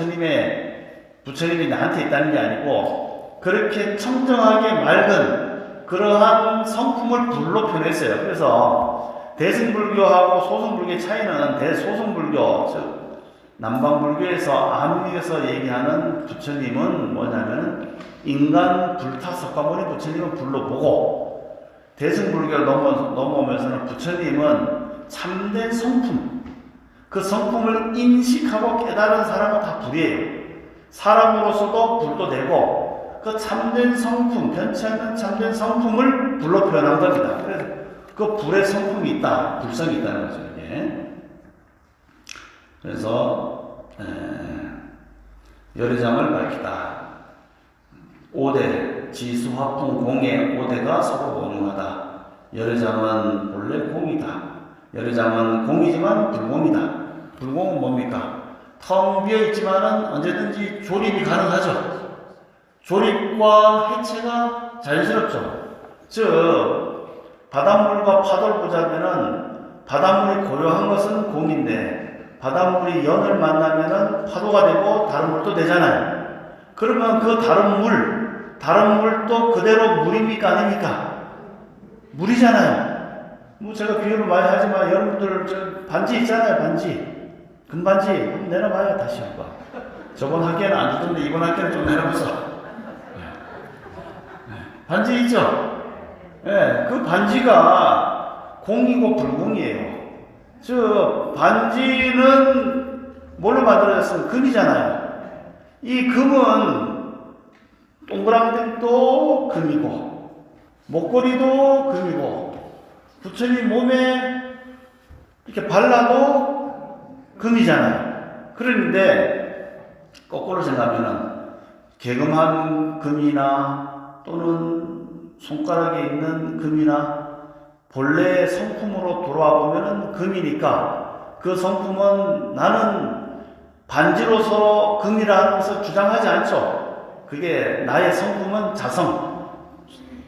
부처님이 나한테 있다는 게 아니고 그렇게 청정하게 맑은 그러한 성품을 불로 표현했어요. 그래서 대승불교하고 소승불교의 차이는 대소승불교, 즉 남방불교에서 암익에서 얘기하는 부처님은 뭐냐면 인간 불타 석가모니 부처님은 불로 보고, 대승불교를 넘어오면서는 부처님은 참된 성품, 그 성품을 인식하고 깨달은 사람은 다 불이에요. 사람으로서도 불도 되고 그 참된 성품, 변치 않는 참된 성품을 불로 표현한 겁니다. 그래서 그 불의 성품이 있다, 불성이 있다는 거죠. 이게. 그래서 열애장을 밝히다. 5대 지수화풍 공의 5대가 서로 공유하다. 열애장은 본래 공이다. 열애장은 공이지만 불공이다. 불공은 뭡니까? 텅 비어 있지만은 언제든지 조립이 가능하죠. 조립과 해체가 자연스럽죠. 즉 바닷물과 파도를 보자면은 바닷물이 고요한 것은 공인데 바닷물이 연을 만나면은 파도가 되고 다른 물도 되잖아요. 그러면 그 다른 물도 그대로 물입니까 아닙니까? 물이잖아요. 뭐 제가 비유를 많이 하지만 여러분들 반지 있잖아요. 반지, 금반지 한번 내려봐요. 다시 한번. 저번 학기에는 안 듣던데 이번 학기에는 좀 내려보자. 반지 있죠? 그 반지가 공이고 불공이에요. 즉 반지는 뭘로 만들어졌으면 금이잖아요. 이 금은 동그랑땡도 금이고 목걸이도 금이고 부처님 몸에 이렇게 발라도 금이잖아요. 그런데 거꾸로 생각하면은 개금한 금이나 또는 손가락에 있는 금이나 본래의 성품으로 돌아와 보면은 금이니까 그 성품은 나는 반지로서 금이라는 것을 주장하지 않죠. 그게 나의 성품은 자성,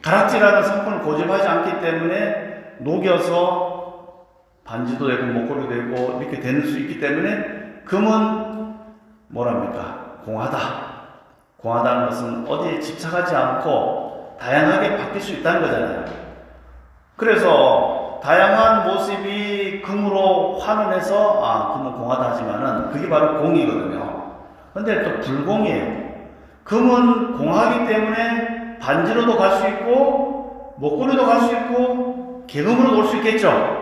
가락지라는 성품을 고집하지 않기 때문에 녹여서 반지도 되고 목걸이도 되고 이렇게 되는 수 있기 때문에 금은 뭐랍니까? 공하다. 공하다는 것은 어디에 집착하지 않고 다양하게 바뀔 수 있다는 거잖아요. 그래서 다양한 모습이 금으로 환원해서 금은 공하다 하지만은 그게 바로 공이거든요. 근데 또 불공이에요. 금은 공하기 때문에 반지로도 갈 수 있고 목걸이도 갈 수 있고 개금으로도 올 수 있겠죠.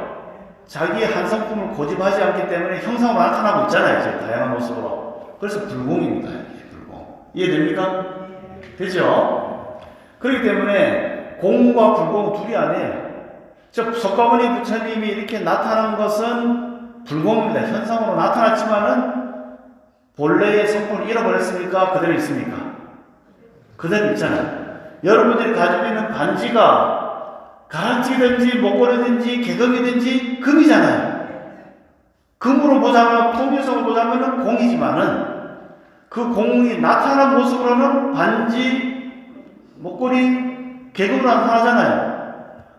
자기의 한 성품을 고집하지 않기 때문에 형상으로 나타나고 있잖아요. 지금 다양한 모습으로. 그래서 불공입니다. 이게 불공. 이해됩니까? 되죠? 그렇기 때문에 공과 불공 둘이 아니에요. 즉 석가모니 부처님이 이렇게 나타난 것은 불공입니다. 현상으로 나타났지만은 본래의 성품을 잃어버렸습니까? 그대로 있습니까? 그대로 있잖아요. 여러분들이 가지고 있는 반지가 가락지든지 목걸이든지 개금이든지 금이잖아요. 금으로 보자면, 통일성을 보자면 공이지만은 그 공이 나타난 모습으로는 반지, 목걸이, 개금으로 나타나잖아요.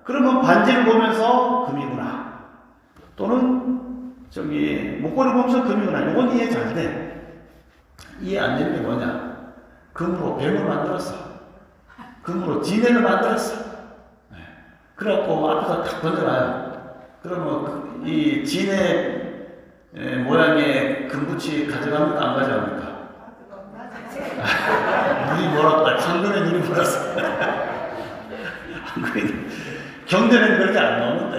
그러면 반지를 보면서 금이구나. 또는 목걸이 보면서 금이구나. 이건 이해 잘 돼. 이해 안 되는 게 뭐냐? 금으로 뱀을 만들었어. 금으로 지네를 만들었어. 그래갖고 앞에서 탁 던져놔요. 그러면 이 지네 모양의 금붙이 가져갑니까? 안 가져갑니까? 눈이 멀었다. 경전에 눈이 멀었어. 경전에는 그렇게 안 나오는데.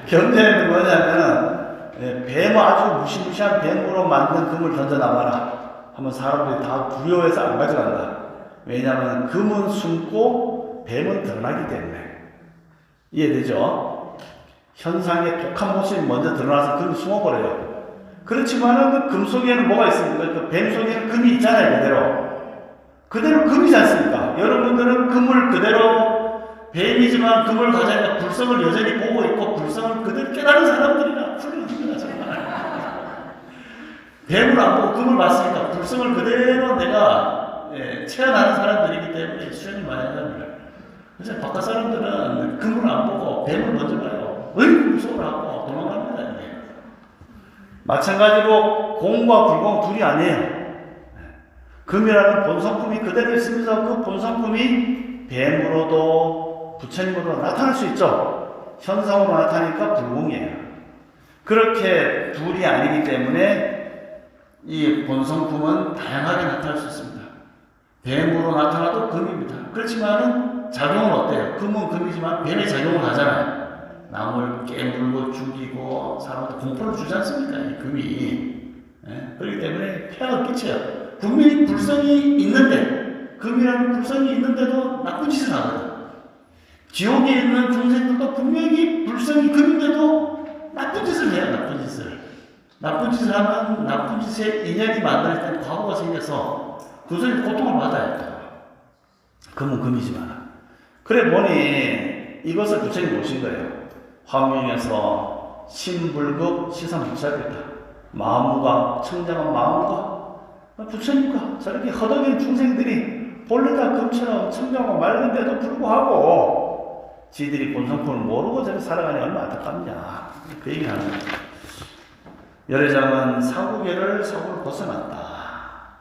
경전에는 뭐냐면 뱀 아주 무시무시한 뱀으로 만든 금을 던져놔봐라 하면 사람들이 다 두려워해서 안 가져간다. 왜냐하면 금은 숨고 뱀은 드러나기 때문에. 이해되죠? 현상의 독한 모습이 먼저 드러나서 금이 숨어버려요. 그렇지만은 그 금 속에는 뭐가 있습니까? 그 뱀 속에는 금이 있잖아요, 그대로. 그대로 금이지 않습니까? 여러분들은 금을 그대로 뱀이지만 금을 가져니까 불성을 여전히 보고 있고 불성을 그대로 깨달은 사람들이라 훌륭합니다, 정말. 뱀을 안 보고 금을 봤으니까 불성을 그대로 내가 체험하는 사람들이기 때문에 수련이 많이 한답니다. 그래서 바깥 사람들은 금을 안 보고 뱀을 먼저 봐요. 무서워하고 도망갑니다. 이게. 마찬가지로 공과 불공 둘이 아니에요. 금이라는 본성품이 그대로 있으면서 그 본성품이 뱀으로도 부처님으로도 나타날 수 있죠. 현상으로 나타나니까 불공이에요. 그렇게 둘이 아니기 때문에 이 본성품은 다양하게 나타날 수 있습니다. 뱀으로 나타나도 금입니다. 그렇지만은 작용은 어때요? 금은 금이지만 뱀의 작용을 하잖아요. 남을 깨물고 죽이고 사람한테 공포를 주지 않습니까? 이 금이. 그렇기 때문에 폐악을 끼쳐요. 분명히 불성이 있는데, 금이라는 불성이 있는데도 나쁜 짓을 하거든. 지옥에 있는 중생들도 분명히 불성이 금인데도 나쁜 짓을 해요. 나쁜 짓을. 나쁜 짓을 하면 나쁜 짓에 인연이 만들 때 과거가 생겨서 그것을 고통을 받아야 돼요. 금은 금이지만. 그래 보니 이것을 부처님 보신 거예요. 화명에서 신불급 시상불사겠다. 마음과 청정한 마음과 부처님과 저렇게 허덕이는 중생들이 본래 다 금처럼 청정하고 맑은데도 불구하고 지들이 본성품을 모르고 저렇게 살아가니 얼마나 안타깝냐. 그 얘기를 하는 거죠. 열애장은 사구계를 사구를 벗어났다.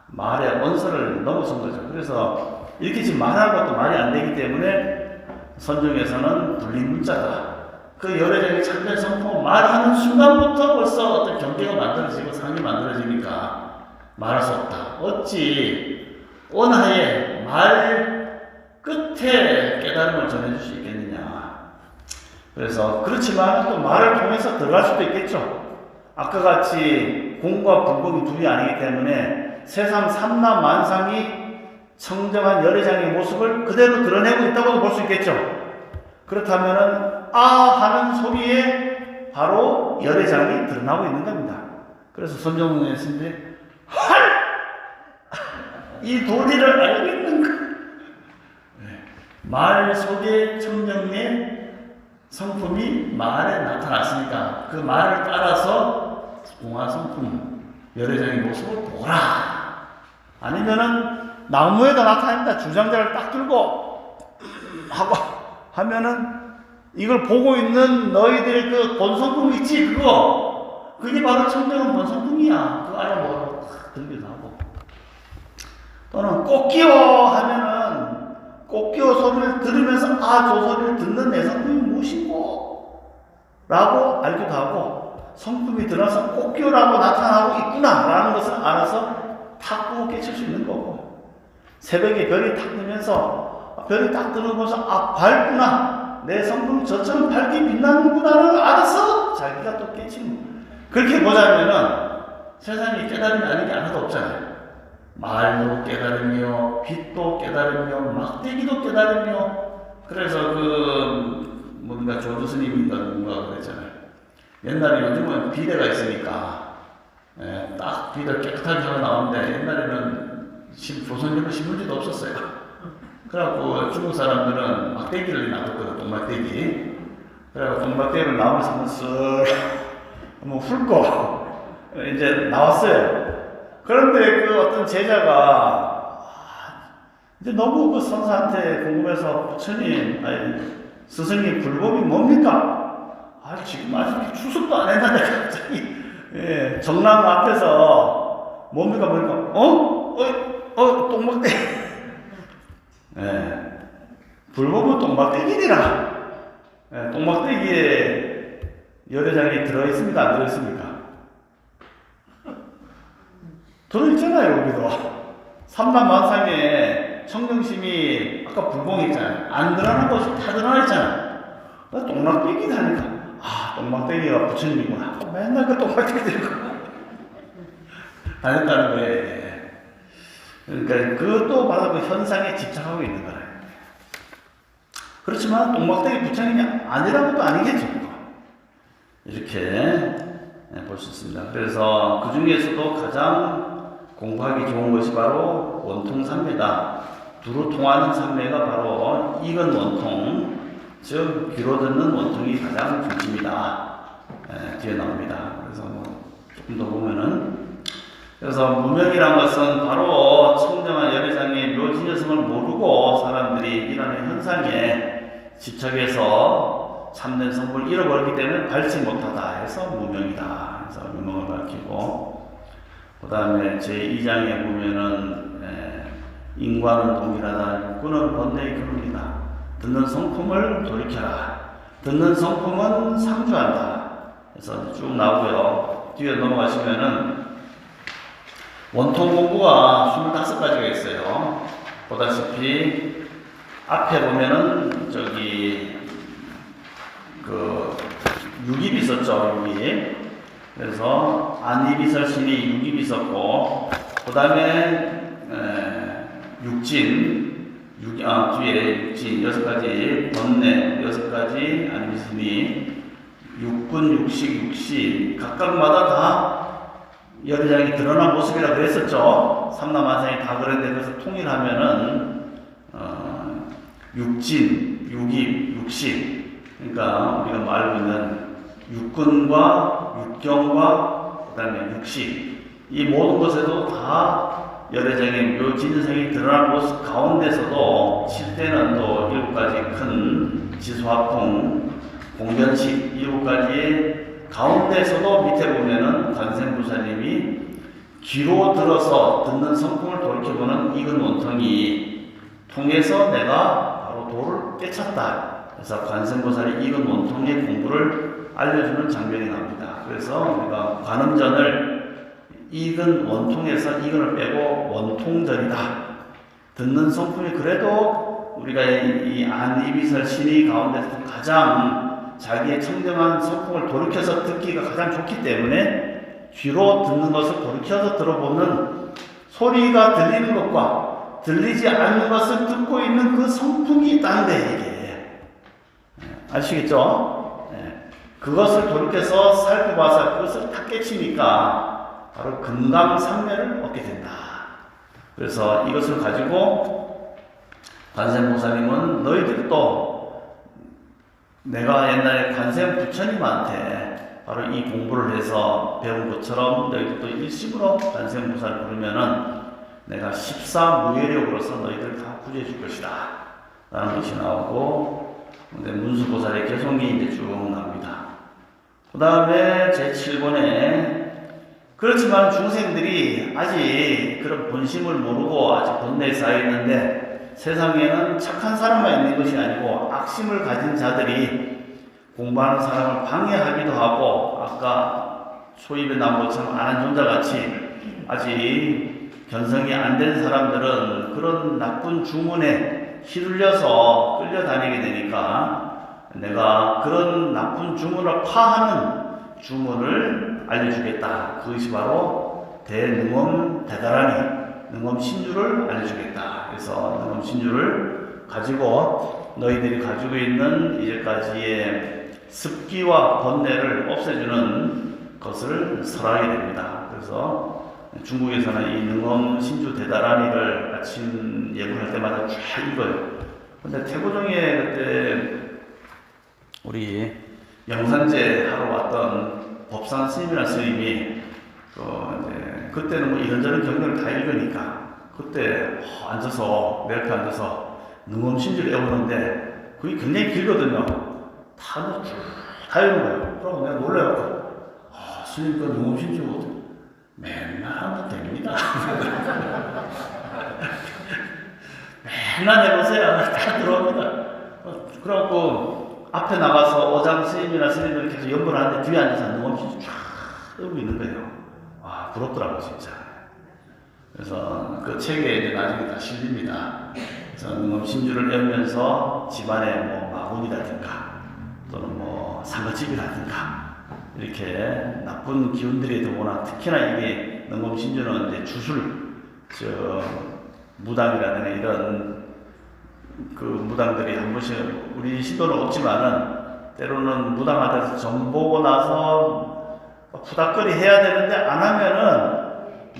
말의 언서를 넘어선 거죠. 그래서 이렇게 지금 말하고 또 말이 안 되기 때문에 선종에서는 불린 문자다. 그 열애장의 참된 성품 말하는 순간부터 벌써 어떤 경계가 만들어지고 상이 만들어지니까 말할 수 없다. 어찌 원하에 말 끝에 깨달음을 전해줄 수 있겠느냐. 그래서 그렇지만 또 말을 통해서 들어갈 수도 있겠죠. 아까 같이 공과 불공이 둘이 아니기 때문에 세상 삼남 만상이 청정한 열애장의 모습을 그대로 드러내고 있다고도 볼 수 있겠죠. 그렇다면은 아 하는 소리에 바로 열애장이 드러나고 있는 겁니다. 그래서 선종의 스님들이 할! 이 도리를 알고 있는가? 말 속에 청정의 성품이 말에 나타났으니까 그 말을 따라서 공화성품 열애장의 모습을 보라. 아니면은 나무에다 나타납니다. 주장자를 딱 들고 하고 하면은 이걸 보고 있는 너희들의 그 본성품 있지 그거 그게 바로 청정한 본성품이야. 그거 알아보고 들기도 하고 또는 꽃기워 하면은 꽃기워 소리를 들으면서 아 저 소리를 듣는 내 성품이 무엇이고 라고 알기도 하고 성품이 들어서 꽃기워라고 나타나고 있구나 라는 것을 알아서 탁 보고 깨칠 수 있는 거고 새벽에 별이 탁 뜨면서 별이 딱 들어오면서 아 밝구나 내 성품이 저처럼 밝게 빛나는구나를 알아서 자기가 또 깨치는 그렇게 보자면은 세상에 깨달음이 아닌 게 하나도 없잖아요. 말도 깨달으며 빛도 깨달으며 막대기도 깨달으며 그래서 그 뭔가 조주 스님인가 누군가 그랬잖아요. 옛날에 요즘은 비대가 있으니까 딱 비대 깨끗하게 하고 나오는데 옛날에는 조선일보 신문지도 없었어요. 그래갖고 중국 사람들은 막대기를 놔뒀거든, 똥막대기. 그래갖고 똥막대기를 나오면서 한번 훑고 이제 나왔어요. 그런데 그 어떤 제자가 이제 너무 그 선사한테 궁금해서 부처님, 아니, 스승님 불법이 뭡니까? 지금 아직 추석도 안 했는데 갑자기 예, 정랑 앞에서 뭡니까? 똥막대기. 예, 불법은 똥막대기니라. 예, 똥막대기에 열애장이 들어있습니까? 안 들어있습니까? 들어있잖아요, 여기도. 삼남만상에 청정심이 아까 불공했잖아요. 안 드러난 것이 다 드러나 있잖아. 똥막대기 하니까, 똥막대기가 부처님이구나. 맨날 그 똥막대기 들고 다녔다는 거예요. 그러니까 그것도 바로 그 현상에 집착하고 있는 거예요. 그렇지만 똥막대기 부처님이 아니라는 것도 아니겠죠. 이렇게 볼 수 있습니다. 그래서 그 중에서도 가장 공부하기 좋은 것이 바로 원통삼매다. 두루 통하는 삼매가 바로 이건 원통, 즉 귀로 듣는 원통이 가장 중심이다. 뒤에 나옵니다. 그래서 조금 더 보면은, 그래서 무명이란 것은 바로 청정한 열애장의 묘진여성을 모르고 사람들이 이라는 현상에 집착해서 참된 성불을 잃어버리기 때문에 밟지 못하다 해서 무명이다. 그래서 무명을 밝히고, 그 다음에 제2장에 보면은 인과는 동일하다. 육구는 번뇌의 근원이다. 듣는 성품을 돌이켜라. 듣는 성품은 상주한다. 그래서 쭉 나오고요. 뒤에 넘어가시면은 원통 공부가 25가지가 있어요. 보다시피 앞에 보면은 그 6입 있었죠. 6입. 그래서 안입이설신이 6입 있었고, 그 다음에 육진, 뒤에 육진 6가지, 번뇌 6가지, 안입이설신이 육군, 육식, 육시 각각마다 다 열애장이 드러난 모습이라고 그랬었죠. 삼남만상이 다 그랬는데, 그래서 통일하면은 육진, 육입, 육식, 그러니까 우리가 말하고 있는 육근과 육경과 그 다음에 육식, 이 모든 것에도 다 열애장의 묘진성이 드러난 모습 가운데서도 7대는 또 7가지 큰 지수화풍, 공견식 7가지의 가운데서도 밑에 보면은 관세음보살님이 귀로 들어서 듣는 성품을 돌이켜보는 이근 원통이 통해서 내가 바로 도를 깨쳤다. 그래서 관세음보살이 이근 원통의 공부를 알려주는 장면이 나옵니다. 그래서 우리가 관음전을 이근 원통에서 이근을 빼고 원통전이다. 듣는 성품이 그래도 우리가 이 안입이설 신의 가운데서 가장 자기의 청정한 성품을 돌이켜서 듣기가 가장 좋기 때문에 귀로 듣는 것을 돌이켜서 들어보는 소리가 들리는 것과 들리지 않는 것을 듣고 있는 그 성품이 있다는데, 이게 아시겠죠? 그것을 돌이켜서 살펴봐서 그것을 탁 깨치니까 바로 금강삼매를 얻게 된다. 그래서 이것을 가지고 관세음보살님은 너희들이 또 내가 옛날에 관세음 부처님한테 바로 이 공부를 해서 배운 것처럼 너희들도 일심으로 관세음보살 부르면은 내가 십사무예력으로서 너희들 다 구제해 줄 것이다 라는 것이 나오고, 근데 문수보살의 개송이 이제 쭉 나옵니다. 그 다음에 제7권에 그렇지만 중생들이 아직 그런 본심을 모르고 아직 번뇌에 쌓여 있는데, 세상에는 착한 사람만 있는 것이 아니고 악심을 가진 자들이 공부하는 사람을 방해하기도 하고, 아까 초입에 나온 것처럼 안한존자같이 아직 견성이 안 된 사람들은 그런 나쁜 주문에 휘둘려서 끌려다니게 되니까 내가 그런 나쁜 주문을 파하는 주문을 알려주겠다. 그것이 바로 대능엄 대다라니 능엄신주를 알려주겠다. 그래서 능엄신주를 가지고 너희들이 가지고 있는 이제까지의 습기와 번뇌를 없애주는 것을 설하게 됩니다. 그래서 중국에서는 이 능엄 신주 대다라니를 아침 예불할 때마다 쫙 읽어요. 근데 태고종에 그때 우리 영산제 하러 왔던 법산 스님이나 스님이 그때는 뭐 이런저런 경전을 다 읽으니까 그때 앉아서 내 옆에 앉아서 능엄 신주를 외우는데 그게 굉장히 길거든요. 다 읽는 거예요. 그러고 내가 놀래갖고 스님 그 능엄 신주 맨날 하면 됩니다. 맨날 해보세요. 다 들어옵니다. 그래갖고 앞에 나가서 어장 스님이나 스님을 계속 연구를 하는데 뒤에 앉아서 능엄 신주 쫙 외우고 있는 거예요. 와, 부럽더라고 진짜. 그래서 그 책에 이제 나중에 다 실립니다. 그래서 능엄 신주를 외우면서 집안에 뭐 마군이라든가 또는 뭐 상거집이라든가 이렇게 나쁜 기운들이 들어오나 특히나 이게 능엄 신주는 이제 주술 무당이라든가 이런 그 무당들이 한 번씩 우리 시도는 없지만은 때로는 무당하다 정 보고 나서 부닥거리 해야 되는데 안 하면은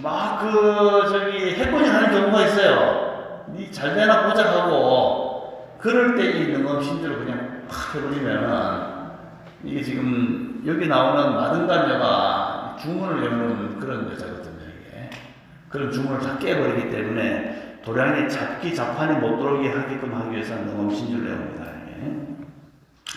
막 해코지 하는 경우가 있어요. 니 잘 되나 보자 하고 그럴 때 이 능엄 신주를 그냥 팍 해버리면은 이게 지금 여기 나오는 마등간녀가 주문을 외우는 그런 여자거든요. 이게 그런 주문을 다 깨버리기 때문에 도량에 잡판이 못 들어오게 하게끔 하기 위해서는 능엄 신주를 외웁니다.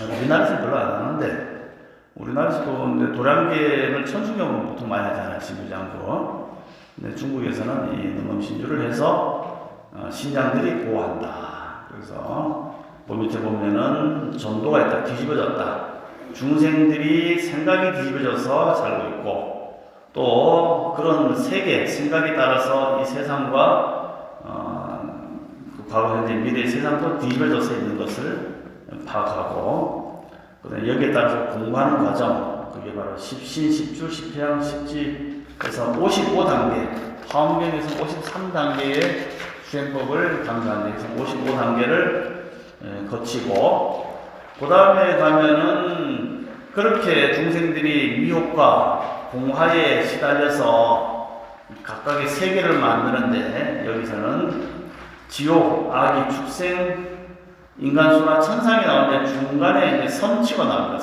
우리나라에서는 별로 안 하는데 우리나라에서도 도량계를 천수경은 보통 많이 하잖아요. 지부지 않고. 근데 중국에서는 이 능엄 신주를 해서 신장들이 보호한다. 그래서 밑에 보면은 전도가 있다. 뒤집어졌다. 중생들이 생각이 뒤집어져서 살고 있고 또 그런 세계, 생각에 따라서 이 세상과 과거, 현재, 미래 세상도 뒤집어져서 있는 것을 파악하고 그다음에 여기에 따라서 공부하는 과정, 그게 바로 십신, 십주, 십향, 십지에서 55단계, 화엄경에서 53단계의 수행법을 강조하는 데서 55단계를 거치고 그 다음에 가면은 그렇게 중생들이 미혹과 공화에 시달려서 각각의 세계를 만드는데 여기서는 지옥, 악이, 축생, 인간수나 천상이 나오는데 중간에 이제 선치가 나옵니다.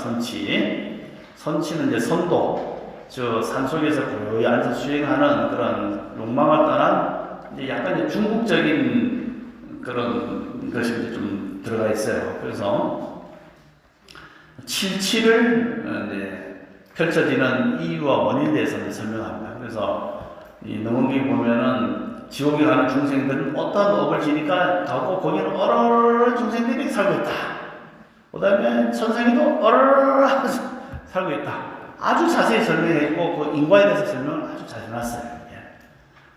선치는 이제 선도, 산속에서 거의 앉아 수행하는 그런 욕망을 떠난 이제 약간 이제 중국적인 그런 것이 이제 좀 들어가 있어요. 그래서 칠칠을 펼쳐지는 이유와 원인에 대해서 설명합니다. 그래서 이 능엄경에 보면은 지옥에 가는 중생들은 어떤 업을 지니까 가고 거기는 얼얼 중생들이 살고 있다. 그 다음에 천상에도 얼얼 살고 있다. 아주 자세히 설명해주고 그 인과에 대해서 설명을 아주 잘 해놨어요.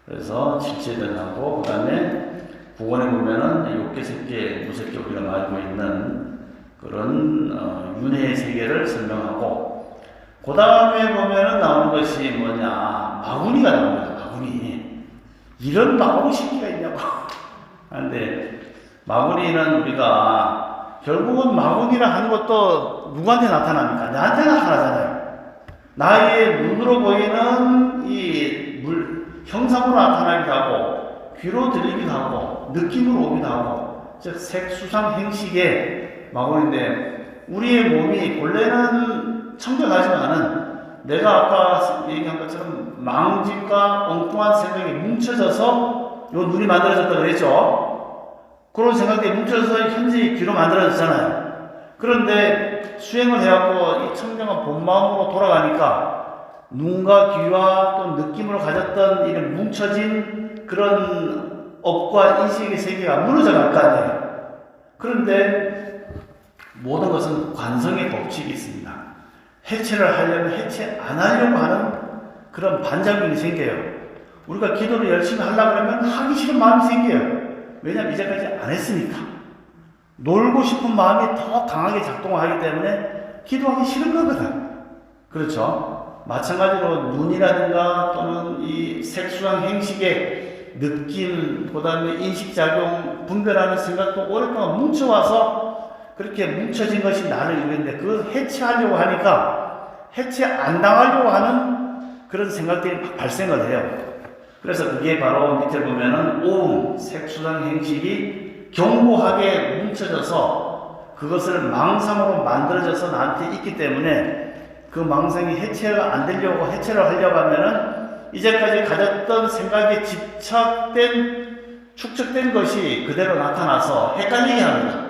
그래서 칠칠을 그 다음에 구원에 보면은 욕계, 색계, 무색계 우리가 알고 있는 그런 윤회의 세계를 설명하고 그 다음에 보면은 나오는 것이 뭐냐, 마구니가 나옵니다. 마구니. 이런 마구니 신기가 있냐고. 그런데 마구니는 우리가 결국은 마구니라 하는 것도 누구한테 나타납니까? 나한테 나타나잖아요. 나의 눈으로 보이는 이 형상으로 나타나기도 하고 귀로 들리기도 하고 느낌으로 오기도 하고 즉 색수상 행식의 마구니인데 우리의 몸이 본래는 청결하지만은 내가 아까 얘기한 것처럼 망직과 엉뚱한 생각이 뭉쳐져서 요 눈이 만들어졌다 그랬죠. 그런 생각들이 뭉쳐져서 현재 귀로 만들어졌잖아요. 그런데 수행을 해갖고 이 청정한 본마음으로 돌아가니까 눈과 귀와 또 느낌으로 가졌던 이런 뭉쳐진 그런 업과 인식의 세계가 무너져 갈 거 아니에요. 그런데 모든 것은 관성의 법칙이 있습니다. 해체를 하려면 해체 안 하려고 하는 그런 반작용이 생겨요. 우리가 기도를 열심히 하려고 하면 하기 싫은 마음이 생겨요. 왜냐하면 이제까지 안 했으니까. 놀고 싶은 마음이 더 강하게 작동하기 때문에 기도하기 싫은 거거든. 그렇죠? 마찬가지로 눈이라든가 또는 이 색수상 행식의 느낌, 그 다음에 인식작용, 분별하는 생각도 오랫동안 뭉쳐와서 그렇게 뭉쳐진 것이 나를 이루는데 그걸 해체하려고 하니까 해체 안 당하려고 하는 그런 생각들이 막 발생을 해요. 그래서 그게 바로 밑에 보면은 오음, 색수상 행식이 견고하게 뭉쳐져서 그것을 망상으로 만들어져서 나한테 있기 때문에 그 망상이 해체가 안 되려고 해체를 하려고 하면은 이제까지 가졌던 생각에 축적된 것이 그대로 나타나서 헷갈리게 합니다.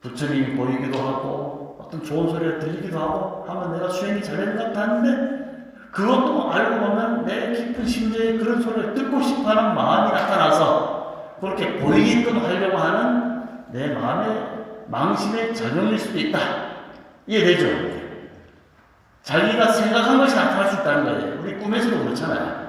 부처님이 보이기도 하고 어떤 좋은 소리가 들리기도 하고 하면 내가 수행이 잘되는 것 같았는데 그것도 알고 보면 내 깊은 심정에 그런 소리를 듣고 싶어하는 마음이 나타나서 그렇게 보이게끔 하려고 하는 내 마음의 망심의 작용일 수도 있다. 이해되죠? 자기가 생각한 것이 나타날 수 있다는 거예요. 우리 꿈에서도 그렇잖아요.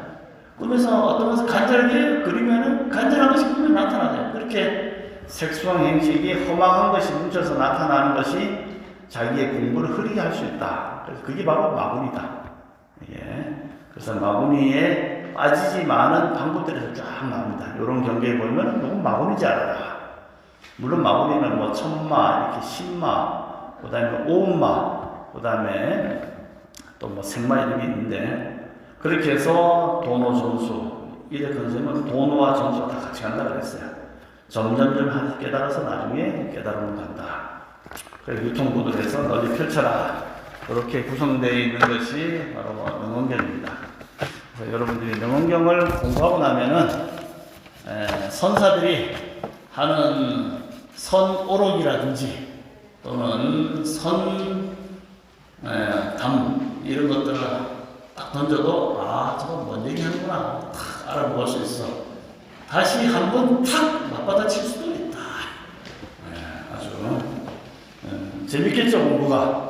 꿈에서 어떤 것을 간절하게 그리면은 간절한 것이 꿈에 나타나요. 그렇게 색수왕 행식이 허망한 것이 뭉쳐서 나타나는 것이 자기의 공부를 흐리게 할 수 있다. 그래서 그게 바로 마구니다. 예. 그래서 마구니에 빠지지 많은 방법들에서 쫙 나옵니다. 이런 경계에 보면 누군 마구니인지 알아라. 물론 마구니는 뭐 천마, 이렇게 십마, 그 다음에 오음마, 그 다음에 또 뭐 생마 이런 게 있는데 그렇게 해서 도노 전수 이래 선생님은 도노와 전수가 다 같이 간다 그랬어요. 점점점 깨달아서 나중에 깨달음을 간다. 그래서 유통구들에서 널리 펼쳐라. 이렇게 구성되어 있는 것이 바로 능언경입니다. 그래서 여러분들이 능언경을 공부하고 나면은 선사들이 하는 선오록이라든지 또는 선담 이런 것들을 딱 던져도 아 저거 뭔 얘기하는구나 탁 알아볼 수 있어. 다시 한번 탁 맞받아칠 수도 있다. 아주 재밌겠죠 공부가.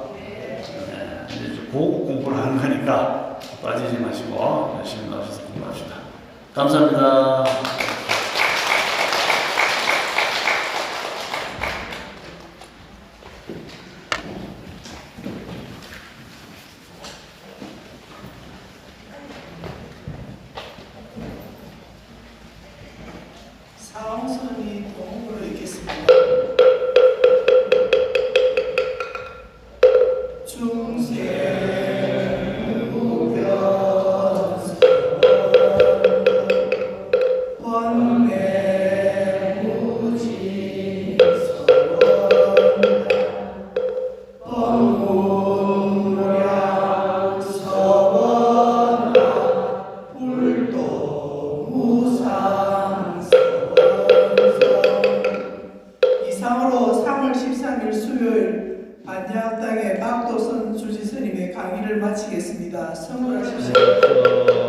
이제 고급 공부를 하는 거니까 빠지지 마시고 열심히 나오셔서 공부합시다. 감사합니다. 사홍선이 동으로 읽겠습니다. 중생 무변 번뇌 무지 서원 번무량 서원 불도 무상 이상으로 3월 13일 수요일 반야학당의 박도선 주지스님의 강의를 마치겠습니다. 성불하십시오.